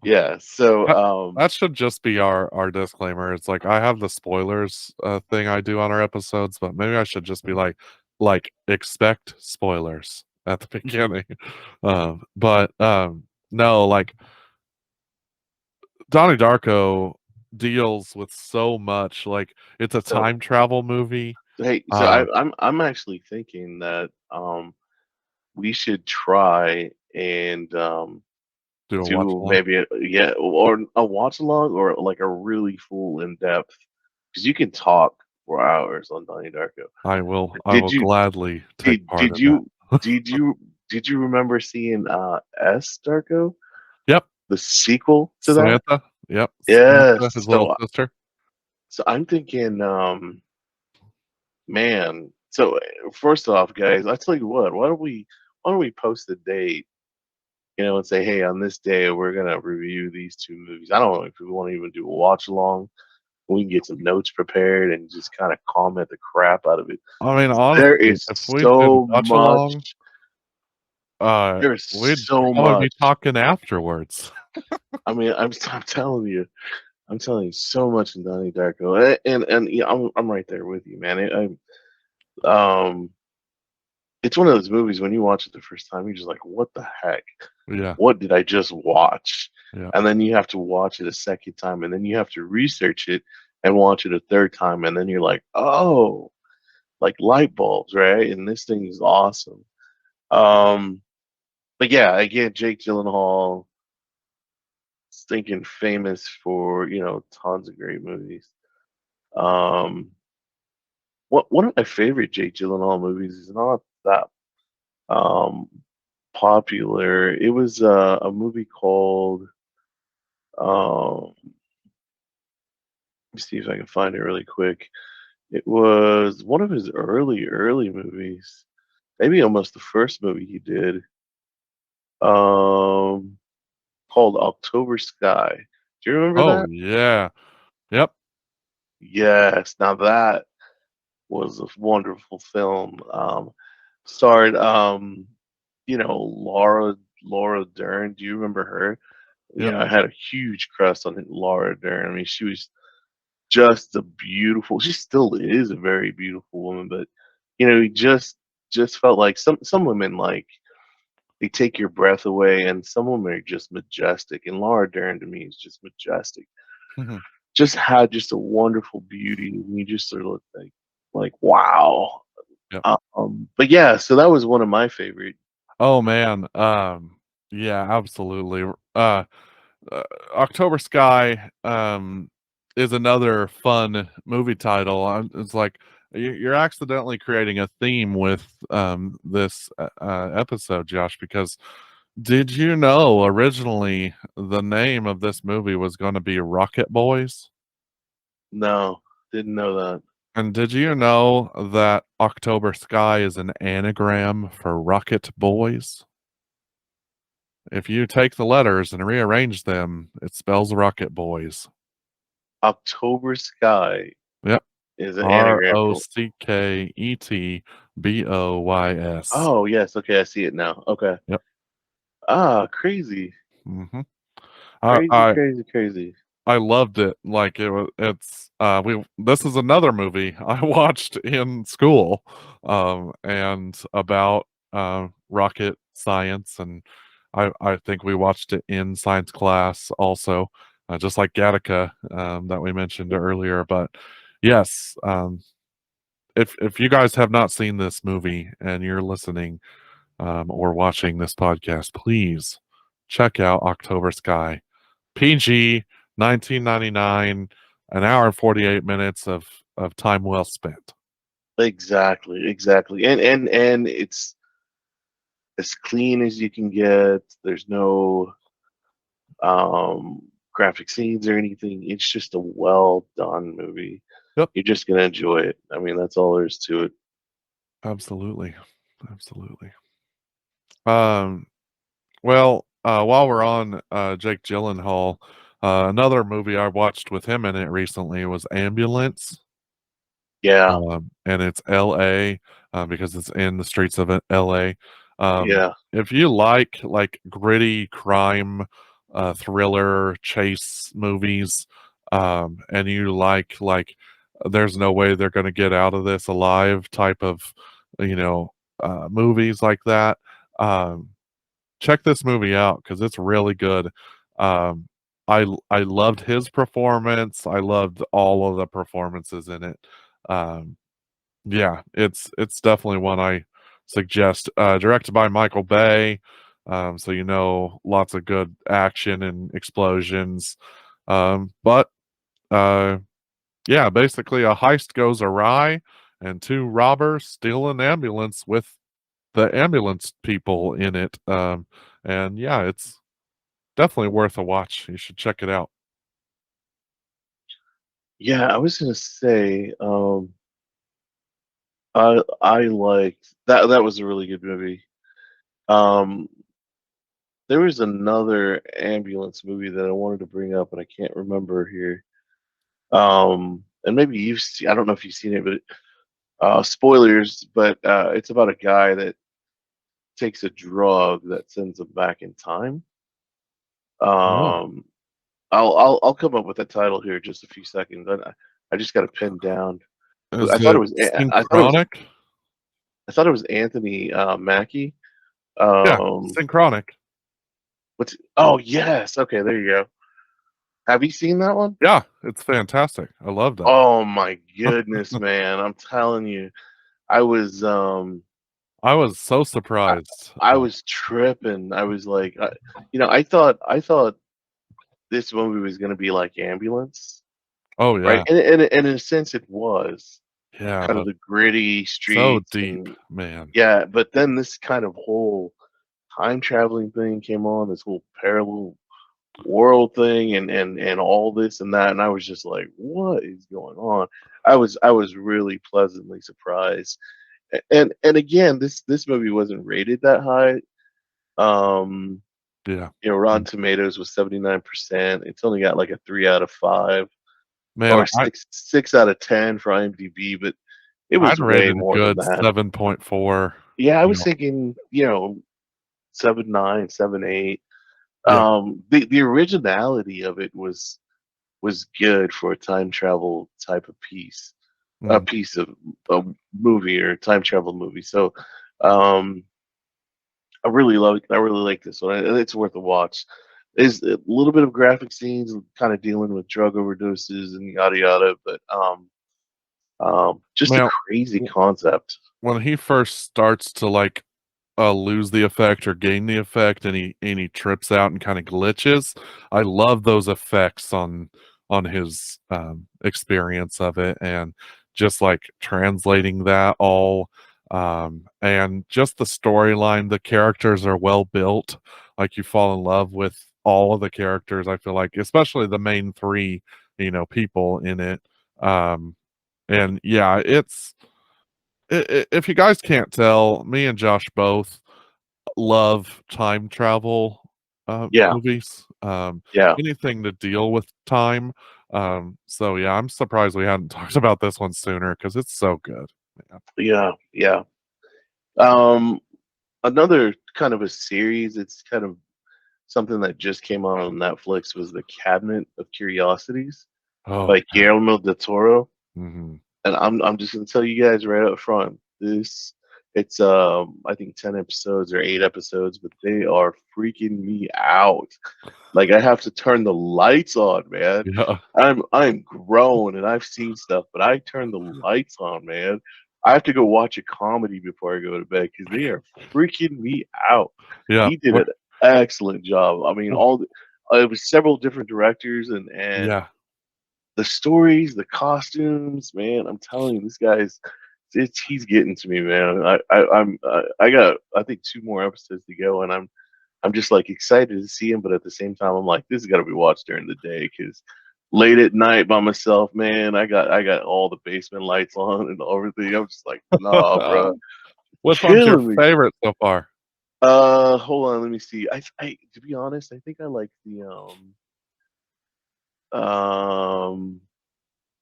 yeah. So, That that should just be our disclaimer. It's like I have the spoilers thing I do on our episodes, but maybe I should just be like expect spoilers at the beginning. But no, like Donnie Darko deals with so much. Like it's a so time travel movie. hey, so Uh, I'm actually thinking that we should try and do a watch do along. maybe yeah, or a watch along or like a really full in depth because you can talk for hours on Donnie Darko. I Did will you gladly take did part did in that. you did you did you remember seeing S Darko, Yep. the sequel to that? Samantha. Yep. Samantha, Yes. his little sister. So I'm thinking, man. So first off, guys, I tell you what. Why don't we post a date, and say, hey, on this day we're gonna review these two movies. I don't know if we want to even do a watch along. We can get some notes prepared and just kind of comment the crap out of it. I mean, There honestly, is if we did so watch along, much. uh, There's we'd so probably be much. talking afterwards. I mean, I'm telling you, so much in Donnie Darko, and yeah, I'm right there with you, man. Um, it's one of those movies when you watch it the first time, you're just like, what the heck? Yeah, What did I just watch? yeah. And then you have to watch it a second time, and then you have to research it and watch it a third time, and then you're like, oh, like light bulbs, right? And this thing is awesome. Um, but yeah, again, Jake Gyllenhaal, stinking famous for tons of great movies. Um, one of my favorite Jake Gyllenhaal movies is not that um popular. It was a movie called let me see if I can find it really quick. It was one of his early movies, maybe almost the first movie he did. Um, called October Sky. Do you remember Oh that? yeah. Yep. Yes. Now that was a wonderful film. Starred Laura Dern. Do you remember her? Yep. I had a huge crush on Laura Dern. I mean, she was just a beautiful. She still is a very beautiful woman, but you just felt like some women like they take your breath away, and some women are just majestic. And Laura Dern to me is just majestic. Mhm. Just had just a wonderful beauty, and you just sort of look like wow. Yep. But yeah, so that was one of my favorite. Oh man. Yeah, absolutely. Uh, October Sky is another fun movie title. It's like you're accidentally creating a theme with this episode, Josh, because did you know originally the name of this movie was going to be Rocket Boys? No, didn't know that. And did you know that October Sky is an anagram for Rocket Boys? If you take the letters and rearrange them, it spells Rocket Boys. October Sky Yep. is an anagram for. Rocketboys. Oh yes, okay, I see it now. Okay. Yep. Ah, crazy, hmm I, crazy, I crazy, crazy. I loved it. Like it was. It's we. This is another movie I watched in school, and about rocket science, and I think we watched it in science class also, just like Gattaca that we mentioned earlier. But yes, if you guys have not seen this movie and you're listening or watching this podcast, please check out October Sky. PG, 1999, an hour and 48 minutes of time well spent. Exactly, exactly. And it's as clean as you can get. There's no um graphic scenes or anything. It's just a well done movie. Yep, You're just gonna enjoy it. I mean, that's all there is to it. absolutely. Absolutely. Um, well, while we're on Jake Gyllenhaal, Another movie I watched with him in it recently was Ambulance. Yeah, And it's LA, because it's in the streets of LA. yeah, If you like gritty crime, thriller chase movies, and you like there's no way they're going to get out of this alive type of, you know, movies like that, um, check this movie out because it's really good. Um, I loved his performance. I loved all of the performances in it. Um, yeah, it's definitely one I suggest. Directed by Michael Bay, so you know lots of good action and explosions. But yeah, basically a heist goes awry, and two robbers steal an ambulance with the ambulance people in it. And yeah, it's definitely worth a watch. You should check it out. yeah. I was gonna say, I liked that. That was a really good movie. Um, there was another ambulance movie that I wanted to bring up, and I can't remember here. And maybe you've seen, I don't know if you've seen it, but spoilers, but it's about a guy that takes a drug that sends him back in time. Oh, Um, I'll come up with a title here in just a few seconds. I just got it pinned down. I is thought it it was synchronic? I thought it was Anthony Mackie. Yeah, Um, synchronic. what's oh yes, okay, there you go. Have you seen that one? Yeah, it's fantastic. I love that. Oh my goodness, man! I'm telling you, I was I was so I, surprised. I was tripping. I was like, I thought this movie was gonna be like Ambulance, Oh right? yeah, And in a sense, it was yeah, kind of but the gritty so streets deep, and man. yeah. But then this kind of whole time traveling thing came on, this whole parallel world thing, and all this and that, and I was just like, what is going on? I was really pleasantly surprised. And again, this movie wasn't rated that high. Um, Yeah, Rotten Tomatoes was 79%. It's only got like a 3 out of 5 man, or six out of 10 for IMDb, but it was I'd rate way it a more than good that. 7.4. Yeah, I You was know, thinking, 7.9, 7.8. yeah, The originality of it was good for a time travel type of piece, a mm, piece of a movie or time travel movie. So, um, I really love it. I really like this one. It's worth a watch. There's a little bit of graphic scenes, kind of dealing with drug overdoses and yada yada, but just a man. crazy concept. When he first starts to like lose the effect or gain the effect, and he trips out and kind of glitches, I love those effects on his experience of it, and just like translating that all, and just the storyline. The characters are well built, like you fall in love with all of the characters. I feel like, especially the main three, people in it. um and yeah, if you guys can't tell, me and Josh both love time travel Yeah, movies. yeah, Anything to deal with time. So yeah, I'm surprised we hadn't talked about this one sooner because it's so good. Yeah. yeah, yeah. Um, Another kind of a series. It's kind of something that just came out on Netflix was the Cabinet of Curiosities Oh by yeah. Guillermo del Toro. Hmm. And I'm just gonna tell you guys right up front, this it's I think 10 episodes or 8 episodes, but they are freaking me out. Like I have to turn the lights on, man. Yeah. I'm grown and I've seen stuff, but I turn the lights on, man. I have to go watch a comedy before I go to bed because they are freaking me out. Yeah. He did an excellent job. I mean, it was several different directors and Yeah. the stories, the costumes, man. I'm telling you, this guy's he's getting to me, man. I got I think 2 more episodes to go, and I'm just like excited to see him, but at the same time, I'm like, this has got to be watched during the day because late at night by myself, man, I got all the basement lights on and everything. I'm just like, nah, bro, Which one's your killing me. favorite so far? Hold on, let me see. I to be honest, I think I like the Um,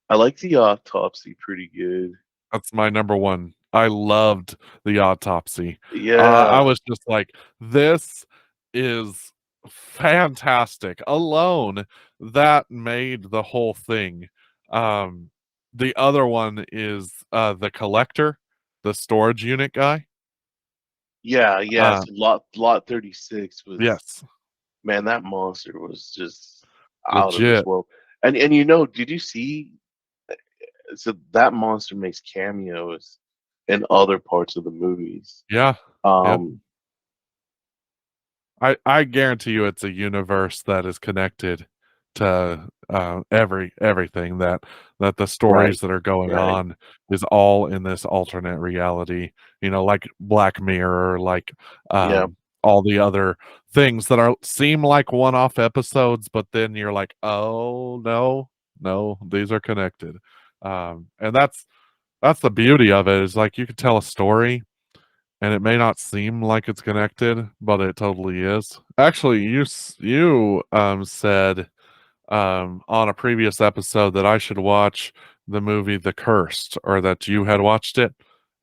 I like the autopsy pretty good. That's my number one. I loved the autopsy. I Yeah, was just like, this is fantastic. Alone, that made the whole thing. Um, the other one is the collector, the storage unit guy. yeah, yeah. Uh, So lot 36 was, yes, man, that monster was just out of this legit. world. And did you see? So that monster makes cameos in other parts of the movies. Yeah, yeah. Um, I guarantee you it's a universe that is connected to everything that the right, stories that are going right, on is all in this alternate reality. You know, like Black Mirror, like yeah. all the other things that are seem like one-off episodes, but then you're like, oh no, no, these are connected. And that's the beauty of it is like you could tell a story and it may not seem like it's connected, but it totally is. Actually, you said on a previous episode that I should watch the movie The Cursed, or that you had watched it,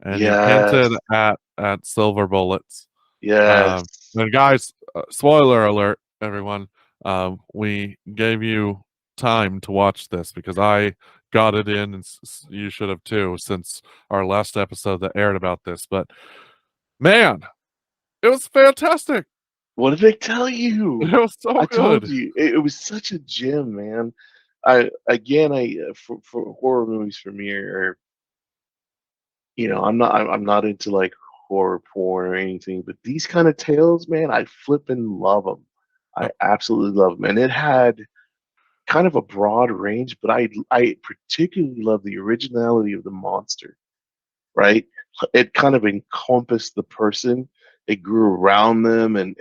and you hinted Yes, at Silver Bullets. yes. And guys, spoiler alert, everyone. We gave you time to watch this because I got it in, and you should have too, since our last episode that aired about this. But man, it was fantastic. What did they tell you? It was so I told good. you it was such a gem, man. I again, I for horror movies for me are, I'm not into like horror porn or anything, but these kind of tales, man, I flippin' love them. I Yep. absolutely love them, and it had kind of a broad range, but I particularly love the originality of the monster. Right? It kind of encompassed the person. It grew around them, and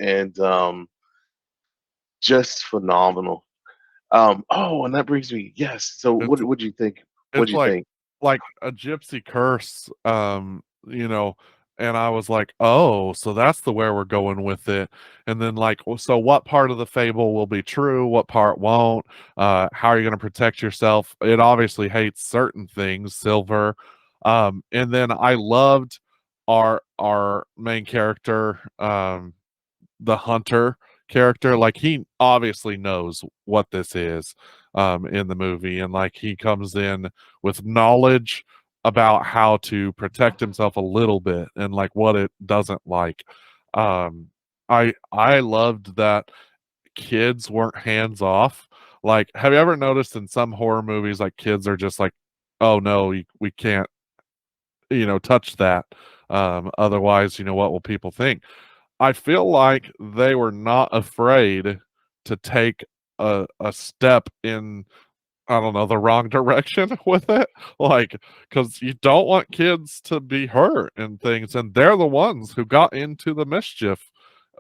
just phenomenal. Oh, and that brings me, yes. So It's what do you think? What it's do you think? like a gypsy curse, and I was like, "Oh, so that's the where we're going with it." And then like, well, so what part of the fable will be true, what part won't? How are you going to protect yourself? It obviously hates certain things, silver. And then I loved our main character, the hunter character. Like he obviously knows what this is in the movie, and like he comes in with knowledge about how to protect himself a little bit and like what it doesn't like. I loved that kids weren't hands off. Like, have you ever noticed in some horror movies like kids are just like, oh no, we can't, touch that, otherwise, what will people think? I feel like they were not afraid to take a step in, I don't know, the wrong direction with it. Like, because you don't want kids to be hurt and things, and they're the ones who got into the mischief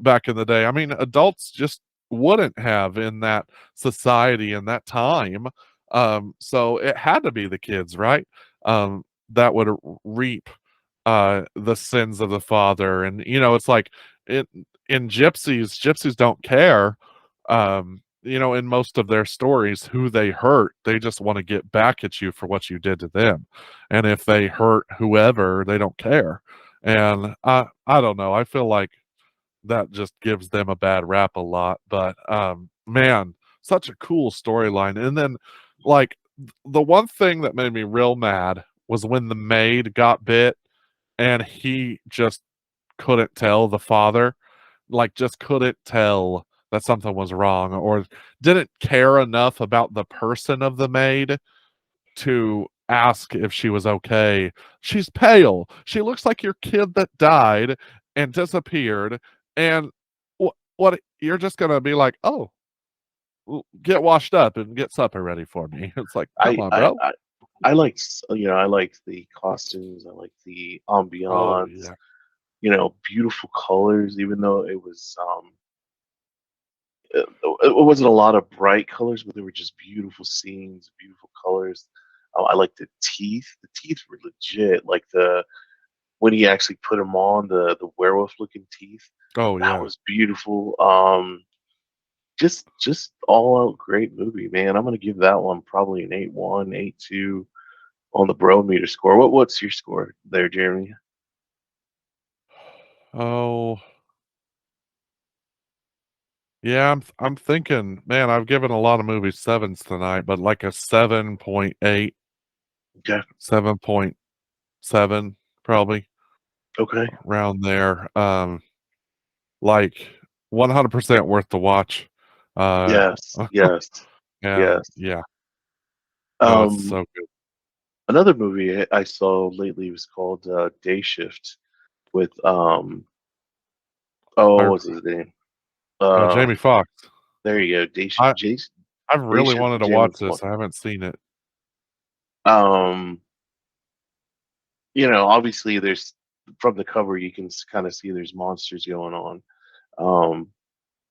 back in the day. I mean, adults just wouldn't have in that society in that time. So it had to be the kids, right? That would reap the sins of the father. And it's like it in gypsies don't care, in most of their stories who they hurt. They just want to get back at you for what you did to them. And if they hurt whoever, they don't care. And I don't know, I feel like that just gives them a bad rap a lot. But man, such a cool storyline. And then like the one thing that made me real mad was when the maid got bit and he just couldn't tell the father, like just couldn't tell that something was wrong, or didn't care enough about the person of the maid to ask if she was okay. She's pale. She looks like your kid that died and disappeared. And what you're just gonna be like, oh, get washed up and get supper ready for me. It's like, come I on, I bro. I, I like I like the costumes. I like the Oh ambiance. yeah. Beautiful colors. Even though it wasn't a lot of bright colors, but they were just beautiful scenes, beautiful colors. I like the teeth. The teeth were legit. Like the when he actually put them on, the werewolf looking teeth. Oh That yeah. was beautiful. just all out great movie, man. I'm gonna give that one probably an 8-1, 8-2 on the Bro meter score. What's your score there, Jeremy? Oh, yeah, I'm thinking, man, I've given a lot of movies sevens tonight, but like a 7.8, Okay. 7.7, probably Okay. around there. Like 100% worth the watch. Uh, Yes. Yes. and Yes. yeah, no, it's Um, so good. Another movie I saw lately was called Day Shift with oh, I, what's his name? Uh, Jamie Foxx. there you go. I I've Day really Shift wanted with to Jamie watch Foxx. this. I haven't seen it. Um, obviously there's from the cover you can kind of see there's monsters going on. Um,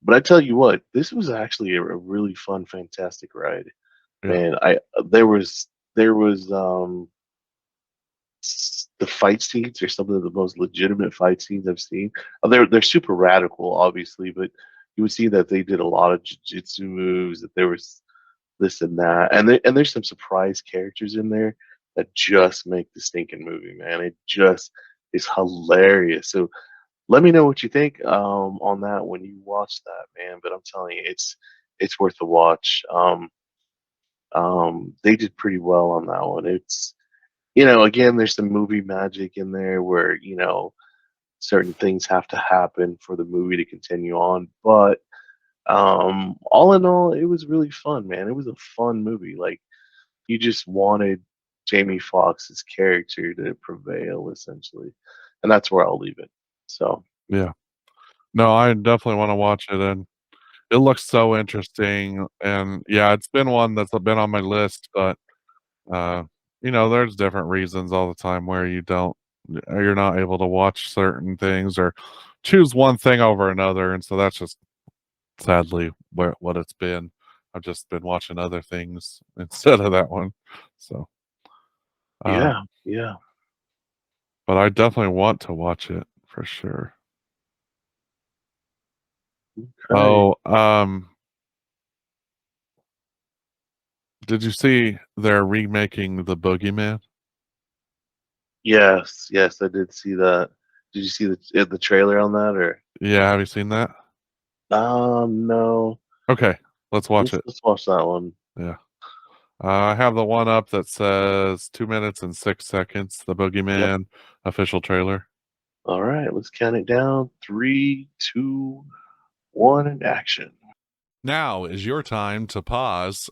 but I tell you what, this was actually a really fun, fantastic ride. Yeah, Man, I there was the fight scenes are some of the most legitimate fight scenes I've seen. They're super radical, obviously, but you would see that they did a lot of jujitsu moves. That there was this and that, and there's some surprise characters in there that just make the stinking movie, man. It just is hilarious. So let me know what you think on that when you watch that, man. But I'm telling you, it's worth the watch. They did pretty well on that one. It's again, there's some movie magic in there where certain things have to happen for the movie to continue on. But all in all, it was really fun, man. It was a fun movie. Like you just wanted Jamie Foxx's character to prevail, essentially, and that's where I'll leave it. So yeah. No, I definitely want to watch it, and it looks so interesting. And yeah, it's been one that's been on my list, but uh, there's different reasons all the time where you're not able to watch certain things or choose one thing over another, and so that's just sadly what it's been. I've just been watching other things instead of that one. So, yeah, um, yeah. but I definitely want to watch it for sure. Okay. Oh, did you see they're remaking The Boogeyman? Yes, yes, I did see that. Did you see the trailer on that or? Yeah, have you seen that? No. Okay, let's watch Let's it. let's watch that one. Yeah. I have the one up that says 2 minutes and 6 seconds, The Yep. Boogeyman official trailer. All right, let's count it down. Three, two, one, and action. Now is your time to pause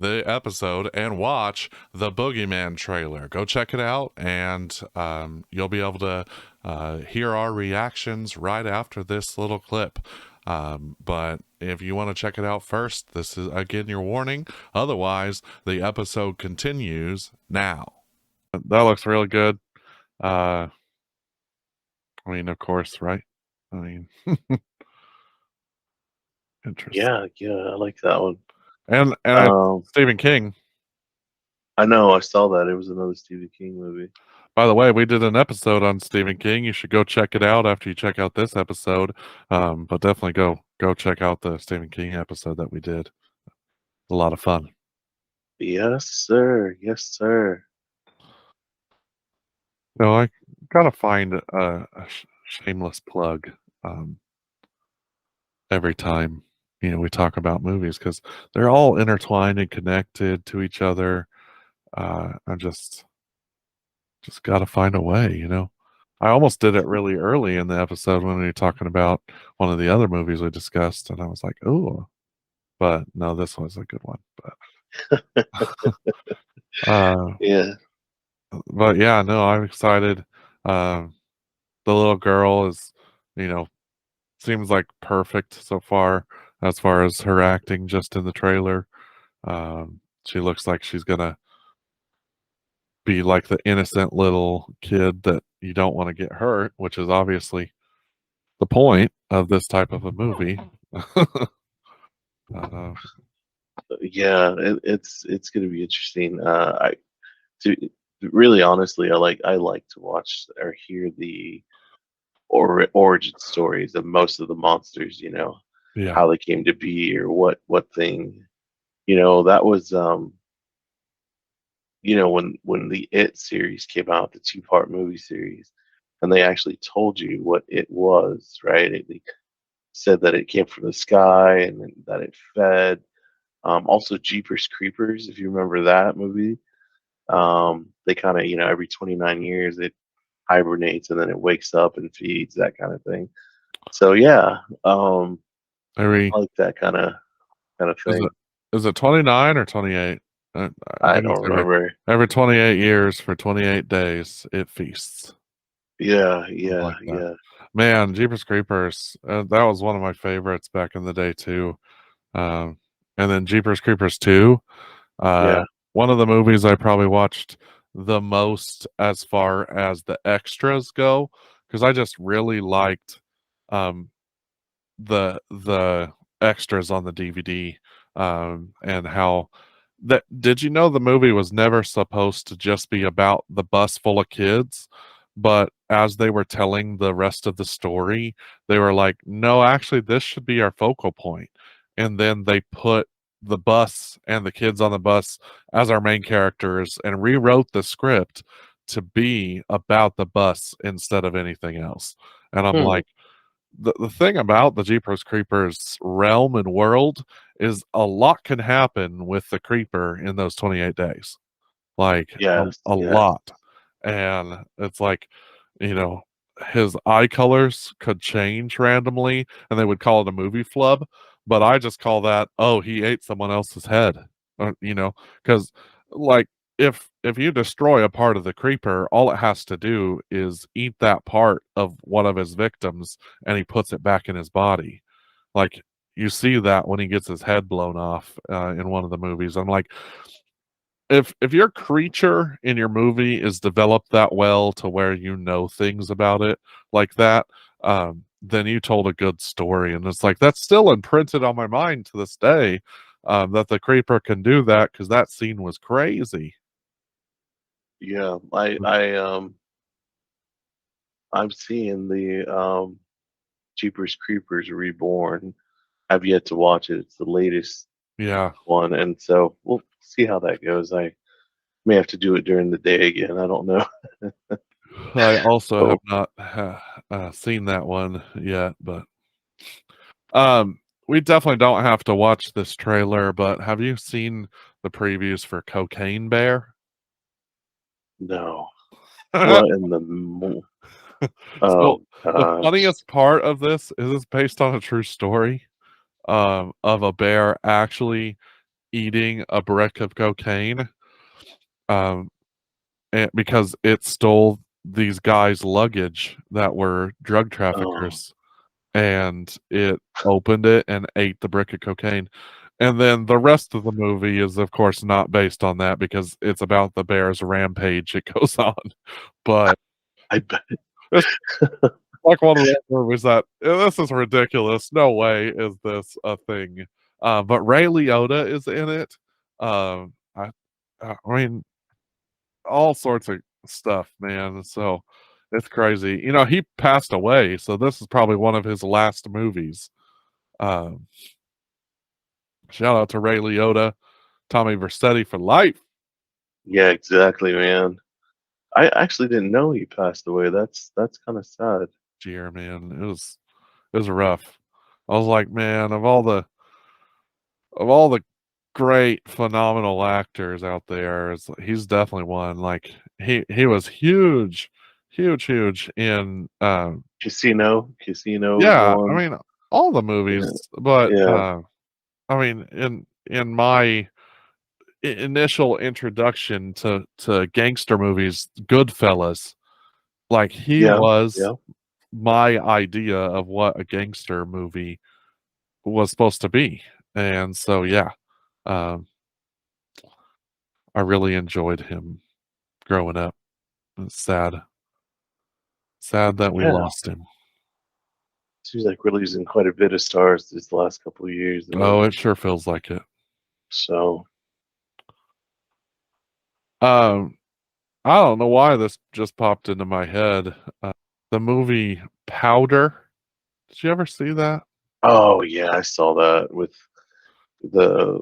the episode and watch the Boogeyman trailer. Go check it out, and you'll be able to hear our reactions right after this little clip. But if you want to check it out first, this is again your warning. Otherwise, the episode continues now. That looks really good. Uh, I mean, of course, right? I mean, interesting. Yeah, yeah, I like that one. And it's Um, Stephen King. I know I saw that. It was another Stephen King movie. By the way, we did an episode on Stephen King. You should go check it out after you check out this episode. But definitely go check out the Stephen King episode that we did. A lot of fun. Yes, sir. Yes, sir. I gotta find a shameless plug every time we talk about movies because they're all intertwined and connected to each other. I just gotta find a way. I almost did it really early in the episode when we were talking about one of the other movies we discussed, and I was like, "Oh," but no, this was a good one. Uh, Yeah. but yeah, no, I'm excited. Um, the little girl you know, seems like perfect so far as her acting just in the trailer. She looks like she's gonna be like the innocent little kid that you don't want to get hurt, which is obviously the point of this type of a movie. uh, Yeah, it's gonna be interesting. To really honestly, I like to watch or hear the origin stories of most of the monsters. Yeah. how they came to be or what thing. That was when the It series came out, the two-part movie series, and they actually told you what it was, right? They said that it came from the sky and then that it fed. Also, Jeepers Creepers, if you remember that movie, they kind of, every 29 years it hibernates and then it wakes up and feeds, that kind of thing. So yeah, Every I like that kind of is it thing. 29 or 28? I I think it's don't remember. every 28 years for 28 days it feasts. Yeah, Something yeah, like that. yeah, Man, Jeepers Creepers, that was one of my favorites back in the day too. Um, and then Jeepers Creepers 2, yeah. one of the movies I probably watched the most as far as the extras go, because I just really liked um, the extras on the DVD, and how that did you know the movie was never supposed to just be about the bus full of kids, but as they were telling the rest of the story, they were like, no, actually this should be our focal point. And then they put the bus and the kids on the bus as our main characters and rewrote the script to be about the bus instead of anything else. And I'm Hmm. like, the thing about the Jeepers Creepers realm and world is a lot can happen with the creeper in those 28 days. Like Yes, a yes. lot. And it's like, you know, his eye colors could change randomly and they would call it a movie flub. But I just call that, oh, he ate someone else's head. Or, because like if you destroy a part of the creeper, all it has to do is eat that part of one of his victims and he puts it back in his body. Like you see that when he gets his head blown off in one of the movies. I'm like, if your creature in your movie is developed that well to where you know things about it like that, then you told a good story. And it's like that's still imprinted on my mind to this day, that the creeper can do that because that scene was crazy. Yeah. I'm seeing the Jeepers Creepers Reborn. I've yet to watch it. It's the latest Yeah, one, and so we'll see how that goes. I may have to do it during the day again. I don't know. I also have But not seen that one yet, but um, we definitely don't have to watch this trailer. But have you seen the previews for Cocaine Bear? no. What in the So oh the gosh. funniest part of this is it's based on a true story, of a bear actually eating a brick of cocaine, um, because it stole these guys' luggage that were drug Oh, traffickers, and it opened it and ate the brick of cocaine. And then the rest of the movie is, of course, not based on that because it's about the bear's rampage it goes on. But I bet. it's like one of those movies that this is ridiculous. No way is this a thing. But Ray Liotta is in it. I mean, all sorts of stuff, man. So it's crazy. He passed away, so this is probably one of his last movies. Um, Shout out to Ray Liotta, Tommy Vercetti for life. Yeah, exactly, man. I actually didn't know he passed away. That's kind of sad. Year, man, it was rough. I was like, man, of all the great, phenomenal actors out there, he's definitely one. Like he was huge, huge, huge in Casino was yeah, I one. mean all the Yeah, movies, but yeah, I mean in my initial introduction to gangster movies, Goodfellas, like he yeah, was yeah. my idea of what a gangster movie was supposed to be. And so yeah, um I really enjoyed him growing up. It's sad that we Yeah. lost him. Seems like we're losing quite a bit of stars this last couple of years, Oh, though. it sure feels like it. So, um I don't know why this just popped into my head. The movie Powder. Did you ever see that? Oh yeah, I saw that with the.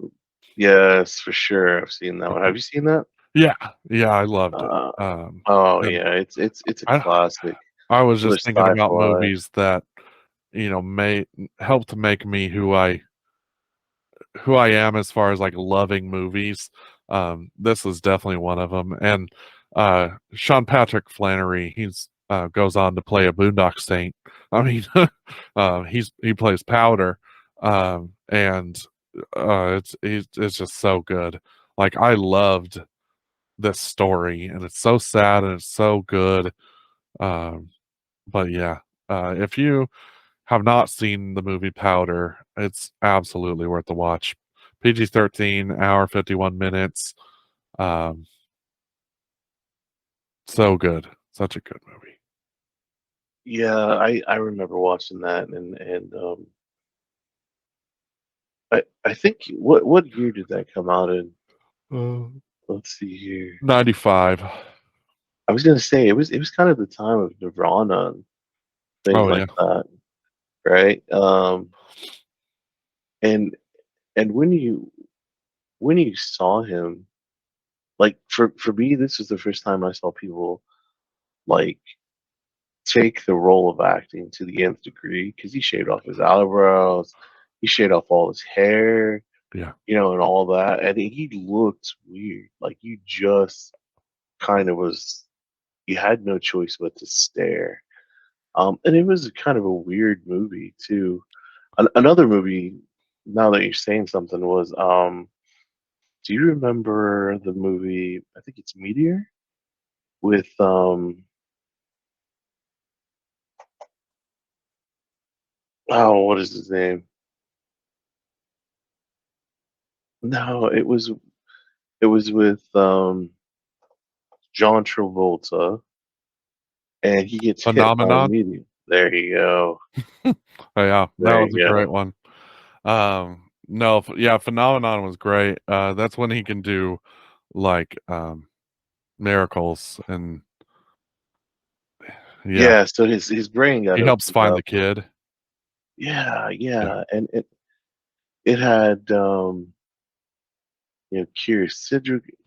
Yes, for sure. I've seen that one. Have you seen that? Yeah, yeah, I loved it. Uh, oh And yeah, it's a I classic. I was Another just thinking about sci-fi. movies that, may help to make me who I am as far as like loving movies. This is definitely one of them. And Sean Patrick Flannery, he's goes on to play a Boondock Saint. I mean, he plays Powder, and it's just so good. Like I loved this story, and it's so sad and it's so good. Um, but yeah, if you have not seen the movie Powder, it's absolutely worth the watch. PG-13, hour 51 minutes. Um, so good. Such a good movie. Yeah, I remember watching that, and I think what year did that come out in? Uh, Let's see here. 95. I was gonna say it was kind of the time of Nirvana and things Oh like yeah. that, right? And and when you saw him, like for me, this was the first time I saw people like take the role of acting to the nth degree because he shaved off his eyebrows, he shaved off all his hair, Yeah. and all that, and he looked weird. Like you just kind of was, you had no choice but to stare. And it was kind of a weird movie too. Another movie, now that you're saying something, was do you remember the movie? I think it's Meteor with oh, what is his name? No, it was with John Travolta, and he gets hit by a Phenomenon. meteor. There you go. Oh yeah, that There was a you go. great one. No, yeah, Phenomenon was great. That's when he can do like miracles, and yeah, Yeah, so his brain got he helps opened find the up. kid. Yeah, Yeah. yeah, and it had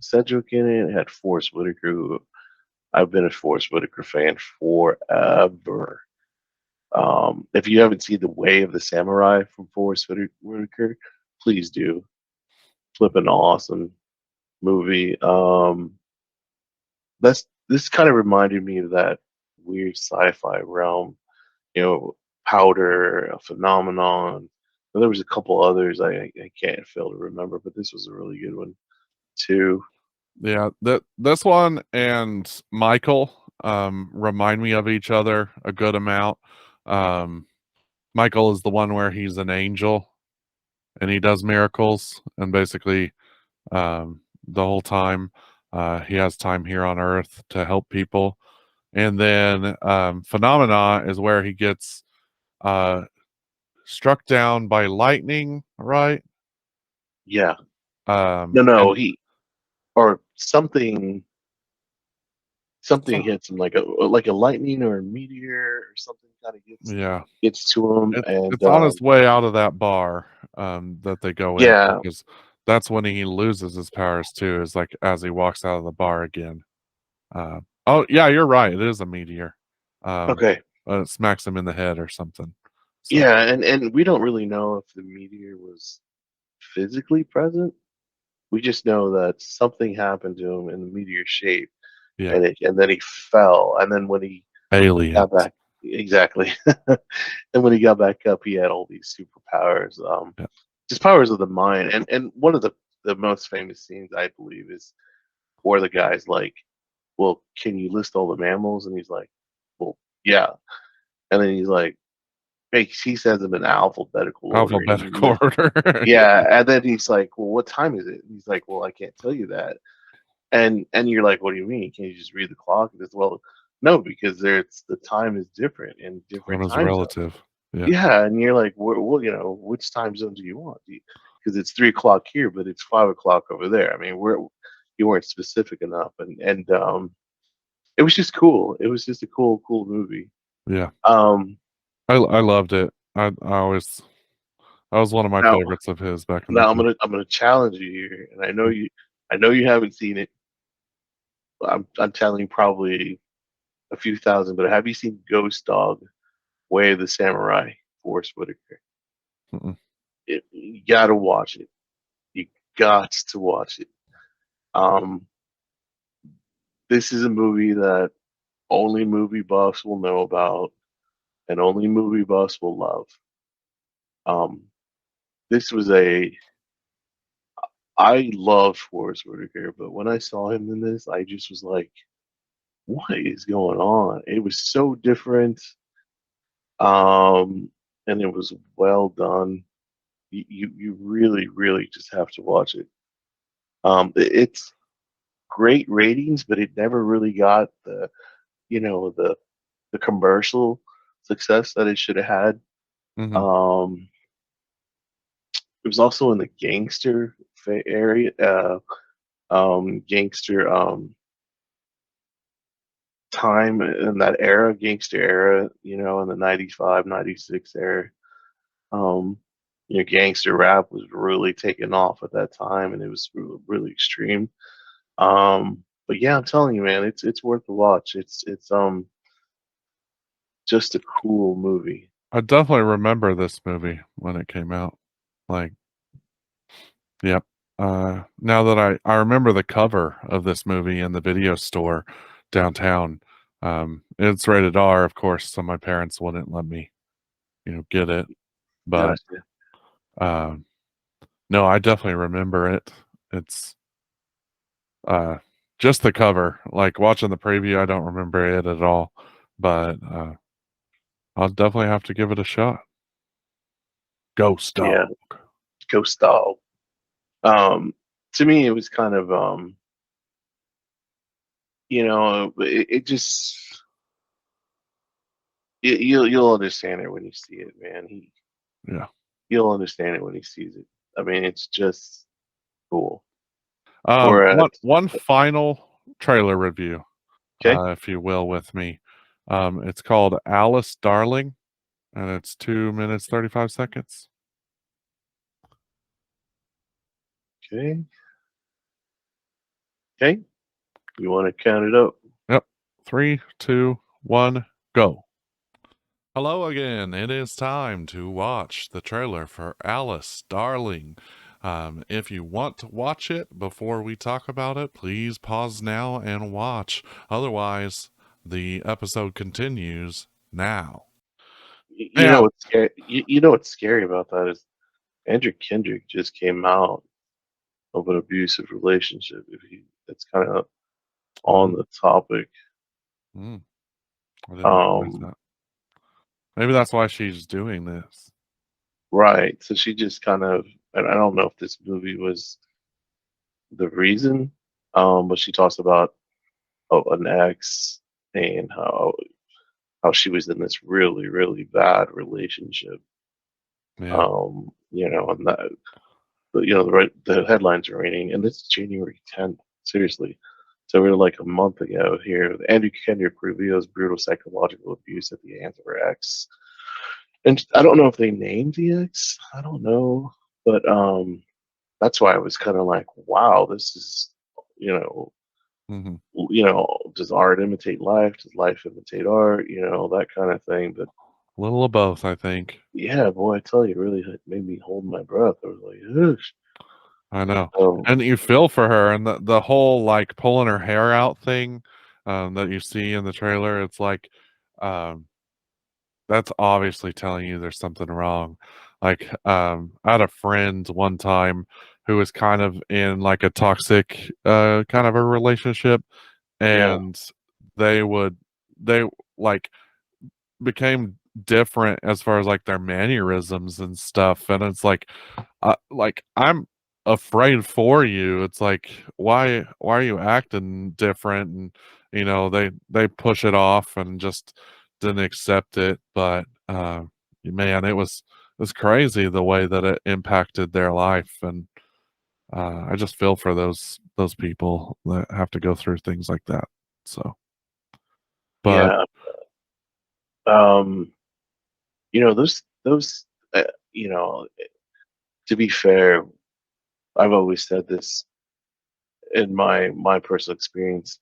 Cedric in it. It had Forrest Whitaker, who I've been a Forrest Whitaker fan forever. If you haven't seen The Way of the Samurai from Whitaker, please do. Flipping awesome movie. This kind of reminded me of that weird sci-fi realm. You know, Powder, a Phenomenon. And there was a couple others I can't fail to remember, but this was a really good one too. Yeah, that this one and Michael remind me of each other a good amount. Um Michael is the one where he's an angel and he does miracles, and basically the whole time he has time here on earth to help people. And then Phenomena is where he gets uh struck down by lightning, right? Yeah. No, And no, he or something so, hits him like a lightning or a meteor or something kind of gets yeah, gets to him, and it's on his way out of that bar that they go in, yeah. because that's when he loses his powers too, is like as he walks out of the bar again. Oh yeah, you're right, it is a meteor. um Okay. it smacks him in the head or something. So Yeah, and we don't really know if the meteor was physically present. We just know that something happened to him in the meteor shape, yeah, and then he fell, and then when he got aliens. back, exactly, and when he got back up, he had all these superpowers, Yeah. just powers of the mind, and one of the most famous scenes I believe is where the guy's like, "Well, can you list all the mammals?" And he's like, "Well, yeah," and then he's like, he says them in alphabetical order, and Alphabetical order. Yeah. yeah, and then he's like, "Well, what time is it?" And he's like, "Well, I can't tell you that." And you're like, "What do you mean? Can't you just read the clock?" And it's, well, no, because there's the time is different in Time different is time zones. relative. Yeah. Yeah, and you're like, well, which time zone do you want? Because it's 3 o'clock here, but it's 5 o'clock over there. I mean, you weren't specific enough, and it was just cool. It was just a cool movie. Yeah. Um, I loved it. I always That was one of my Now, favorites of his back in the now day. I'm gonna challenge you here, and I know you haven't seen it. But I'm telling you probably a few thousand. But have you seen Ghost Dog, Way of the Samurai, Forrest Whitaker? Mm-mm. You gotta watch it. You got to watch it. Um, this is a movie that only movie buffs will know about, and only movie buffs will love. Um, this was a I love Forrest Whitaker, but when I saw him in this, I just was like, "What is going on?" It was so different, and it was well done. You really really just have to watch it. It's great ratings, but it never really got the you know the commercial success that it should have had. Mhm. It was also in the gangster area, gangster time in that era, gangster era, in the 95, 96 era. Um, gangster rap was really taking off at that time, and it was really extreme. But yeah, I'm telling you, man, it's worth the watch. It's just a cool movie. I definitely remember this movie when it came out. Like, yep. Now that I remember the cover of this movie in the video store downtown. It's rated R, of course, so my parents wouldn't let me, get it. But Gotcha. um, no, I definitely remember it. It's uh, just the cover. Like watching the preview, I don't remember it at all. But I'll definitely have to give it a shot. Ghost Yeah, Dog. Ghost Dog. To me, it was kind of it just you'll understand it when you see it, man. Yeah. You'll understand it when he sees it. I mean, it's just cool. Whereas, One final trailer review, okay, if you will, with me. It's called Alice Darling, and it's 2 minutes 35 seconds. okay, okay. You want to count it up? Yep. 3, 2, 1, go. Hello again. It is time to watch the trailer for Alice Darling. If you want to watch it before we talk about it, please pause now and watch. Otherwise, the episode continues now. You know Man, what's scary? You know what's scary about that is Andrew Kendrick just came out of an abusive relationship. If he, that's kind of on oh, the topic. mm, I didn't realize Um, that. Maybe that's why she's doing this. right. So she just kind of, and I don't know if this movie was the reason, but she talks about an ex and how she was in this really really bad relationship. Yeah. And that the headlines are raining, and this is January 10th. Seriously, so we're like a month ago here. Andrew Kendrick reveals brutal psychological abuse at the hands of her ex, and I don't know if they named the ex. I don't know, but that's why I was kind of like, wow, this is you know Hmm. does art imitate life? Does life imitate art? That kind of thing. But A little of both, I think. yeah, boy, I tell you, it really made me hold my breath. I was like, ugh. I know. So And you feel for her and the whole like pulling her hair out thing that you see in the trailer, it's like um that's obviously telling you there's something wrong. Like I had a friend one time who was kind of in like a toxic kind of a relationship, yeah, and they like became different as far as like their mannerisms and stuff, and it's like I'm afraid for you. It's like why are you acting different? And they push it off and just didn't accept it. But man, it was crazy the way that it impacted their life. And I just feel for those people that have to go through things like that. So, but yeah. Um, those uh, you know to be fair, I've always said this in my personal experience.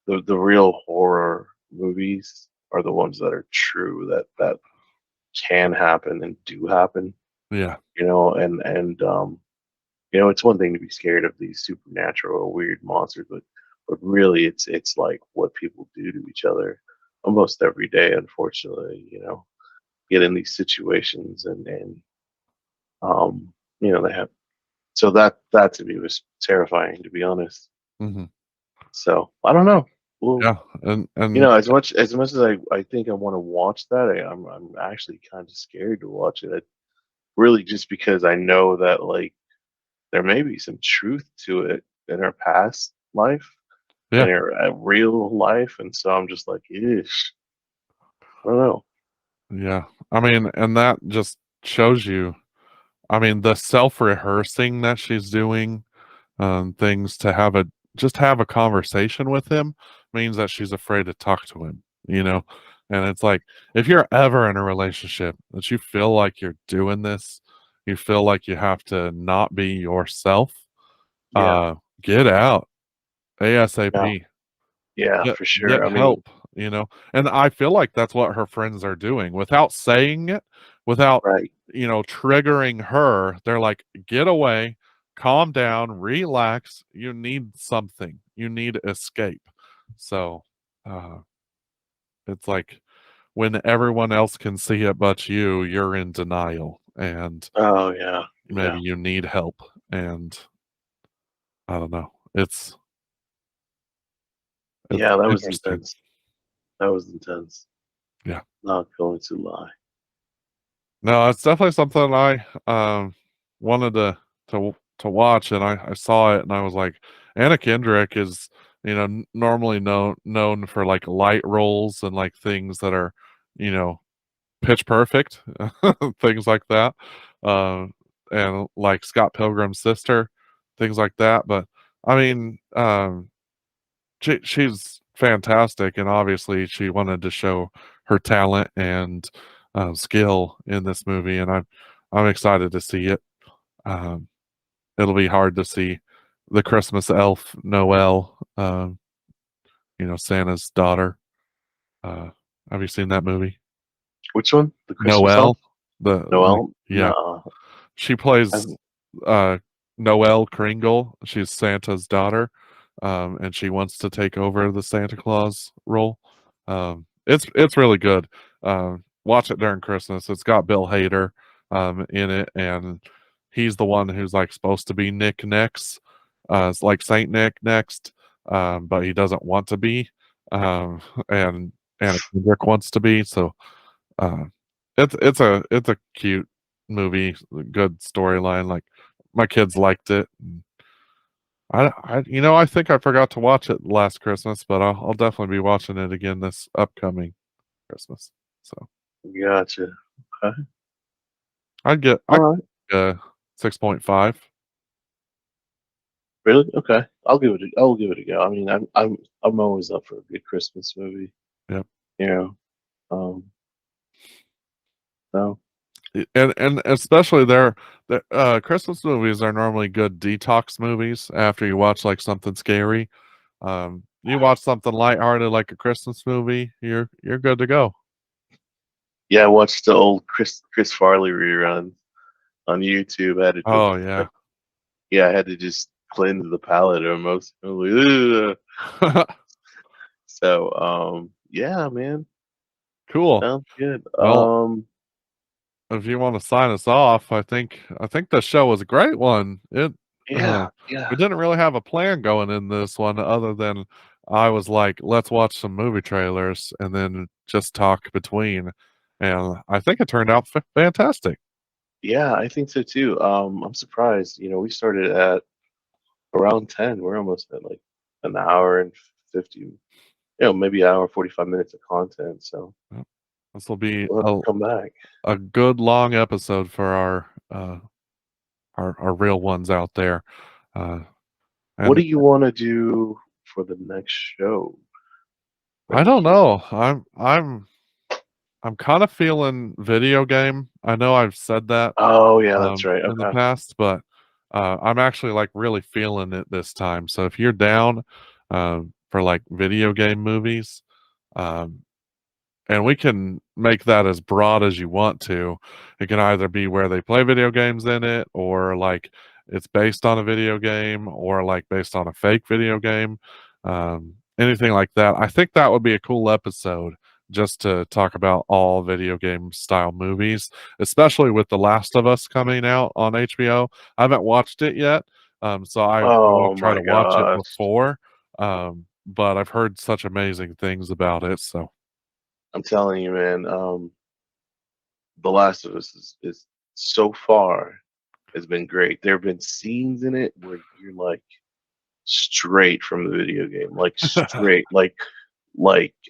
The real horror movies are the ones that are true, that can happen and do happen. Yeah. It's one thing to be scared of these supernatural or weird monsters, but really it's like what people do to each other almost every day, unfortunately. Get in these situations, and um they have, so that to me was terrifying, to be honest. Hmm. So I don't know. Well, Yeah. And as much as I think I want to watch that, I'm actually kind of scared to watch it. Really, just because I know that, like, there may be some truth to it in her past life, yeah. in her real life, and so I'm just like, ish. I don't know. Yeah. I mean, and that just shows you, I mean, the self-rehearsing that she's doing, things to have a conversation with him means that she's afraid to talk to him, you know? And it's like, if you're ever in a relationship that you feel like you're doing this, you feel like you have to not be yourself, Yeah, get out yeah, ASAP. yeah, Get for sure. get I mean, help, and I feel like that's what her friends are doing without saying it, without, right. triggering her. They're like, "Get away, calm down, relax. You need something. You need escape." So, uh, it's like when everyone else can see it but you, you're in denial, and Oh yeah, maybe yeah, you need help, and I don't know. It's yeah. That was interesting. intense. That was intense. Yeah. Not going to lie. No, it's definitely something I wanted to watch, and I saw it, and I was like, Anna Kendrick is, normally known for like light roles and like things that are, you know pitch perfect, things like that, uh, and like Scott Pilgrim's sister, things like that. But I mean, she's fantastic, and obviously she wanted to show her talent and skill in this movie, and I'm excited to see it. Um, it'll be hard to see the Christmas elf Noelle, Santa's daughter. Uh, have you seen that movie? Which one? The Christmas elf? Noelle, the Noel? yeah, No. she I plays uh, Noelle Kringle. She's Santa's daughter, and she wants to take over the Santa Claus role. It's really good. Watch it during Christmas. It's got Bill Hader in it, and he's the one who's like supposed to be Nick next. It's like Saint Nick next, but he doesn't want to be, and Anna Kendrick wants to be. So uh, it's a cute movie, good storyline. Like my kids liked it. I think I forgot to watch it last Christmas, but I'll definitely be watching it again this upcoming Christmas. So gotcha. Okay. I All right. 6.5. Really? Okay. I'll give it a go. I mean, I'm always up for a good Christmas movie. Yep. You know. So And especially the Christmas movies are normally good detox movies after you watch like something scary. You watch something lighthearted like a Christmas movie, you're good to go. yeah, I watched the old Chris Farley rerun on YouTube. I had to Oh yeah. yeah, I had to just cleanse the palate emotionally. Ugh. So yeah, man. Cool. Sounds good. Well, if you want to sign us off, I think the show was a great one. Uh, Yeah, yeah. we didn't really have a plan going in this one other than I was like, let's watch some movie trailers and then just talk between. And I think it turned out fantastic. Yeah, I think so too. I'm surprised. We started at around 10. We're almost at like an hour and 50, maybe an hour and 45 minutes of content. So Yep. This will be we'll have to come back. a good long episode for our real ones out there. Uh, What and do you want to do for the next show? I Remy don't Q? know. I'm kind of feeling video game. I know I've said that Oh yeah, that's right. in the Okay. past, but I'm actually like really feeling it this time. So if you're down for like video game movies, um, and we can make that as broad as you want to. It can either be where they play video games in it, or like it's based on a video game, or like based on a fake video game. Anything like that. I think that would be a cool episode just to talk about all video game style movies, especially with The Last of Us coming out on HBO. I haven't watched it yet, so I want Oh to try my to watch it gosh. before. But I've heard such amazing things about it, so I'm telling you, man. The Last of Us is so far has been great. There have been scenes in it where you're like straight from the video game, like straight, like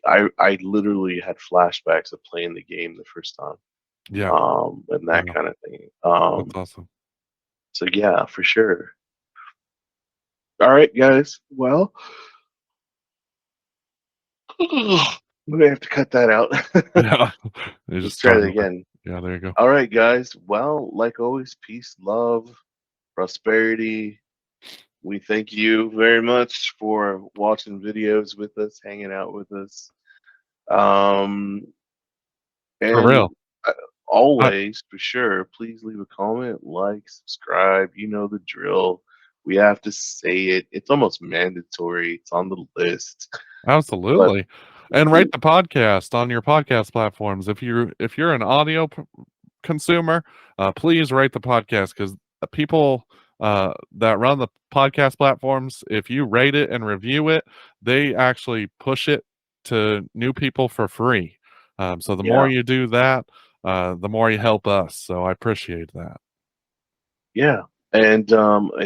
I literally had flashbacks of playing the game the first time, yeah, and that yeah, kind of thing. that's awesome. So yeah, for sure. All right, guys. Well, we may have to cut that out. Yeah, you Let's just try start that over. again. Yeah, there you go. All right, guys. Well, like always, peace, love, prosperity. We thank you very much for watching videos with us, hanging out with us. Um, For and real. uh, I always, for sure, please leave a comment, like, subscribe. You know the drill. We have to say it. It's almost mandatory. It's on the list. But absolutely. And rate the podcast on your podcast platforms. If you're an audio consumer, please rate the podcast because people that run the podcast platforms, if you rate it and review it, they actually push it to new people for free. So the more yeah, you do that, the more you help us. So I appreciate that. yeah. And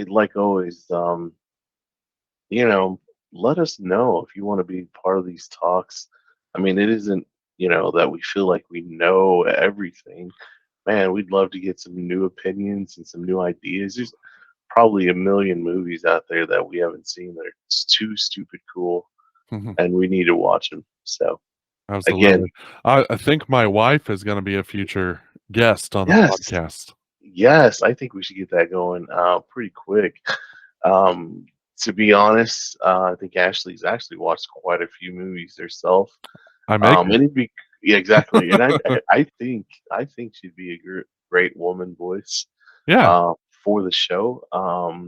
like always, you know, let us know if you want to be part of these talks. I mean, it isn't, that we feel like we know everything. Man, we'd love to get some new opinions and some new ideas. There's probably a million movies out there that we haven't seen that are too stupid cool, and we need to watch them. So, again, Absolutely. I think my wife is going to be a future guest on the yes, podcast. yes, I think we should get that going pretty quick. Um, to be honest, I think Ashley's actually watched quite a few movies herself. I make And it'd be, yeah, exactly. And I think she'd be a great woman voice yeah. for the show.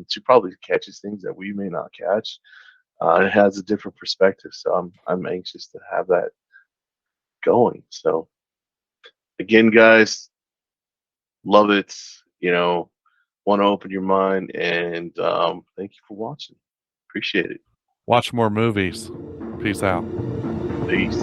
She probably catches things that we may not catch. It has a different perspective, so I'm anxious to have that going. So again, guys, love it. Want to open your mind, and thank you for watching. Appreciate it. Watch more movies. Peace out. Peace.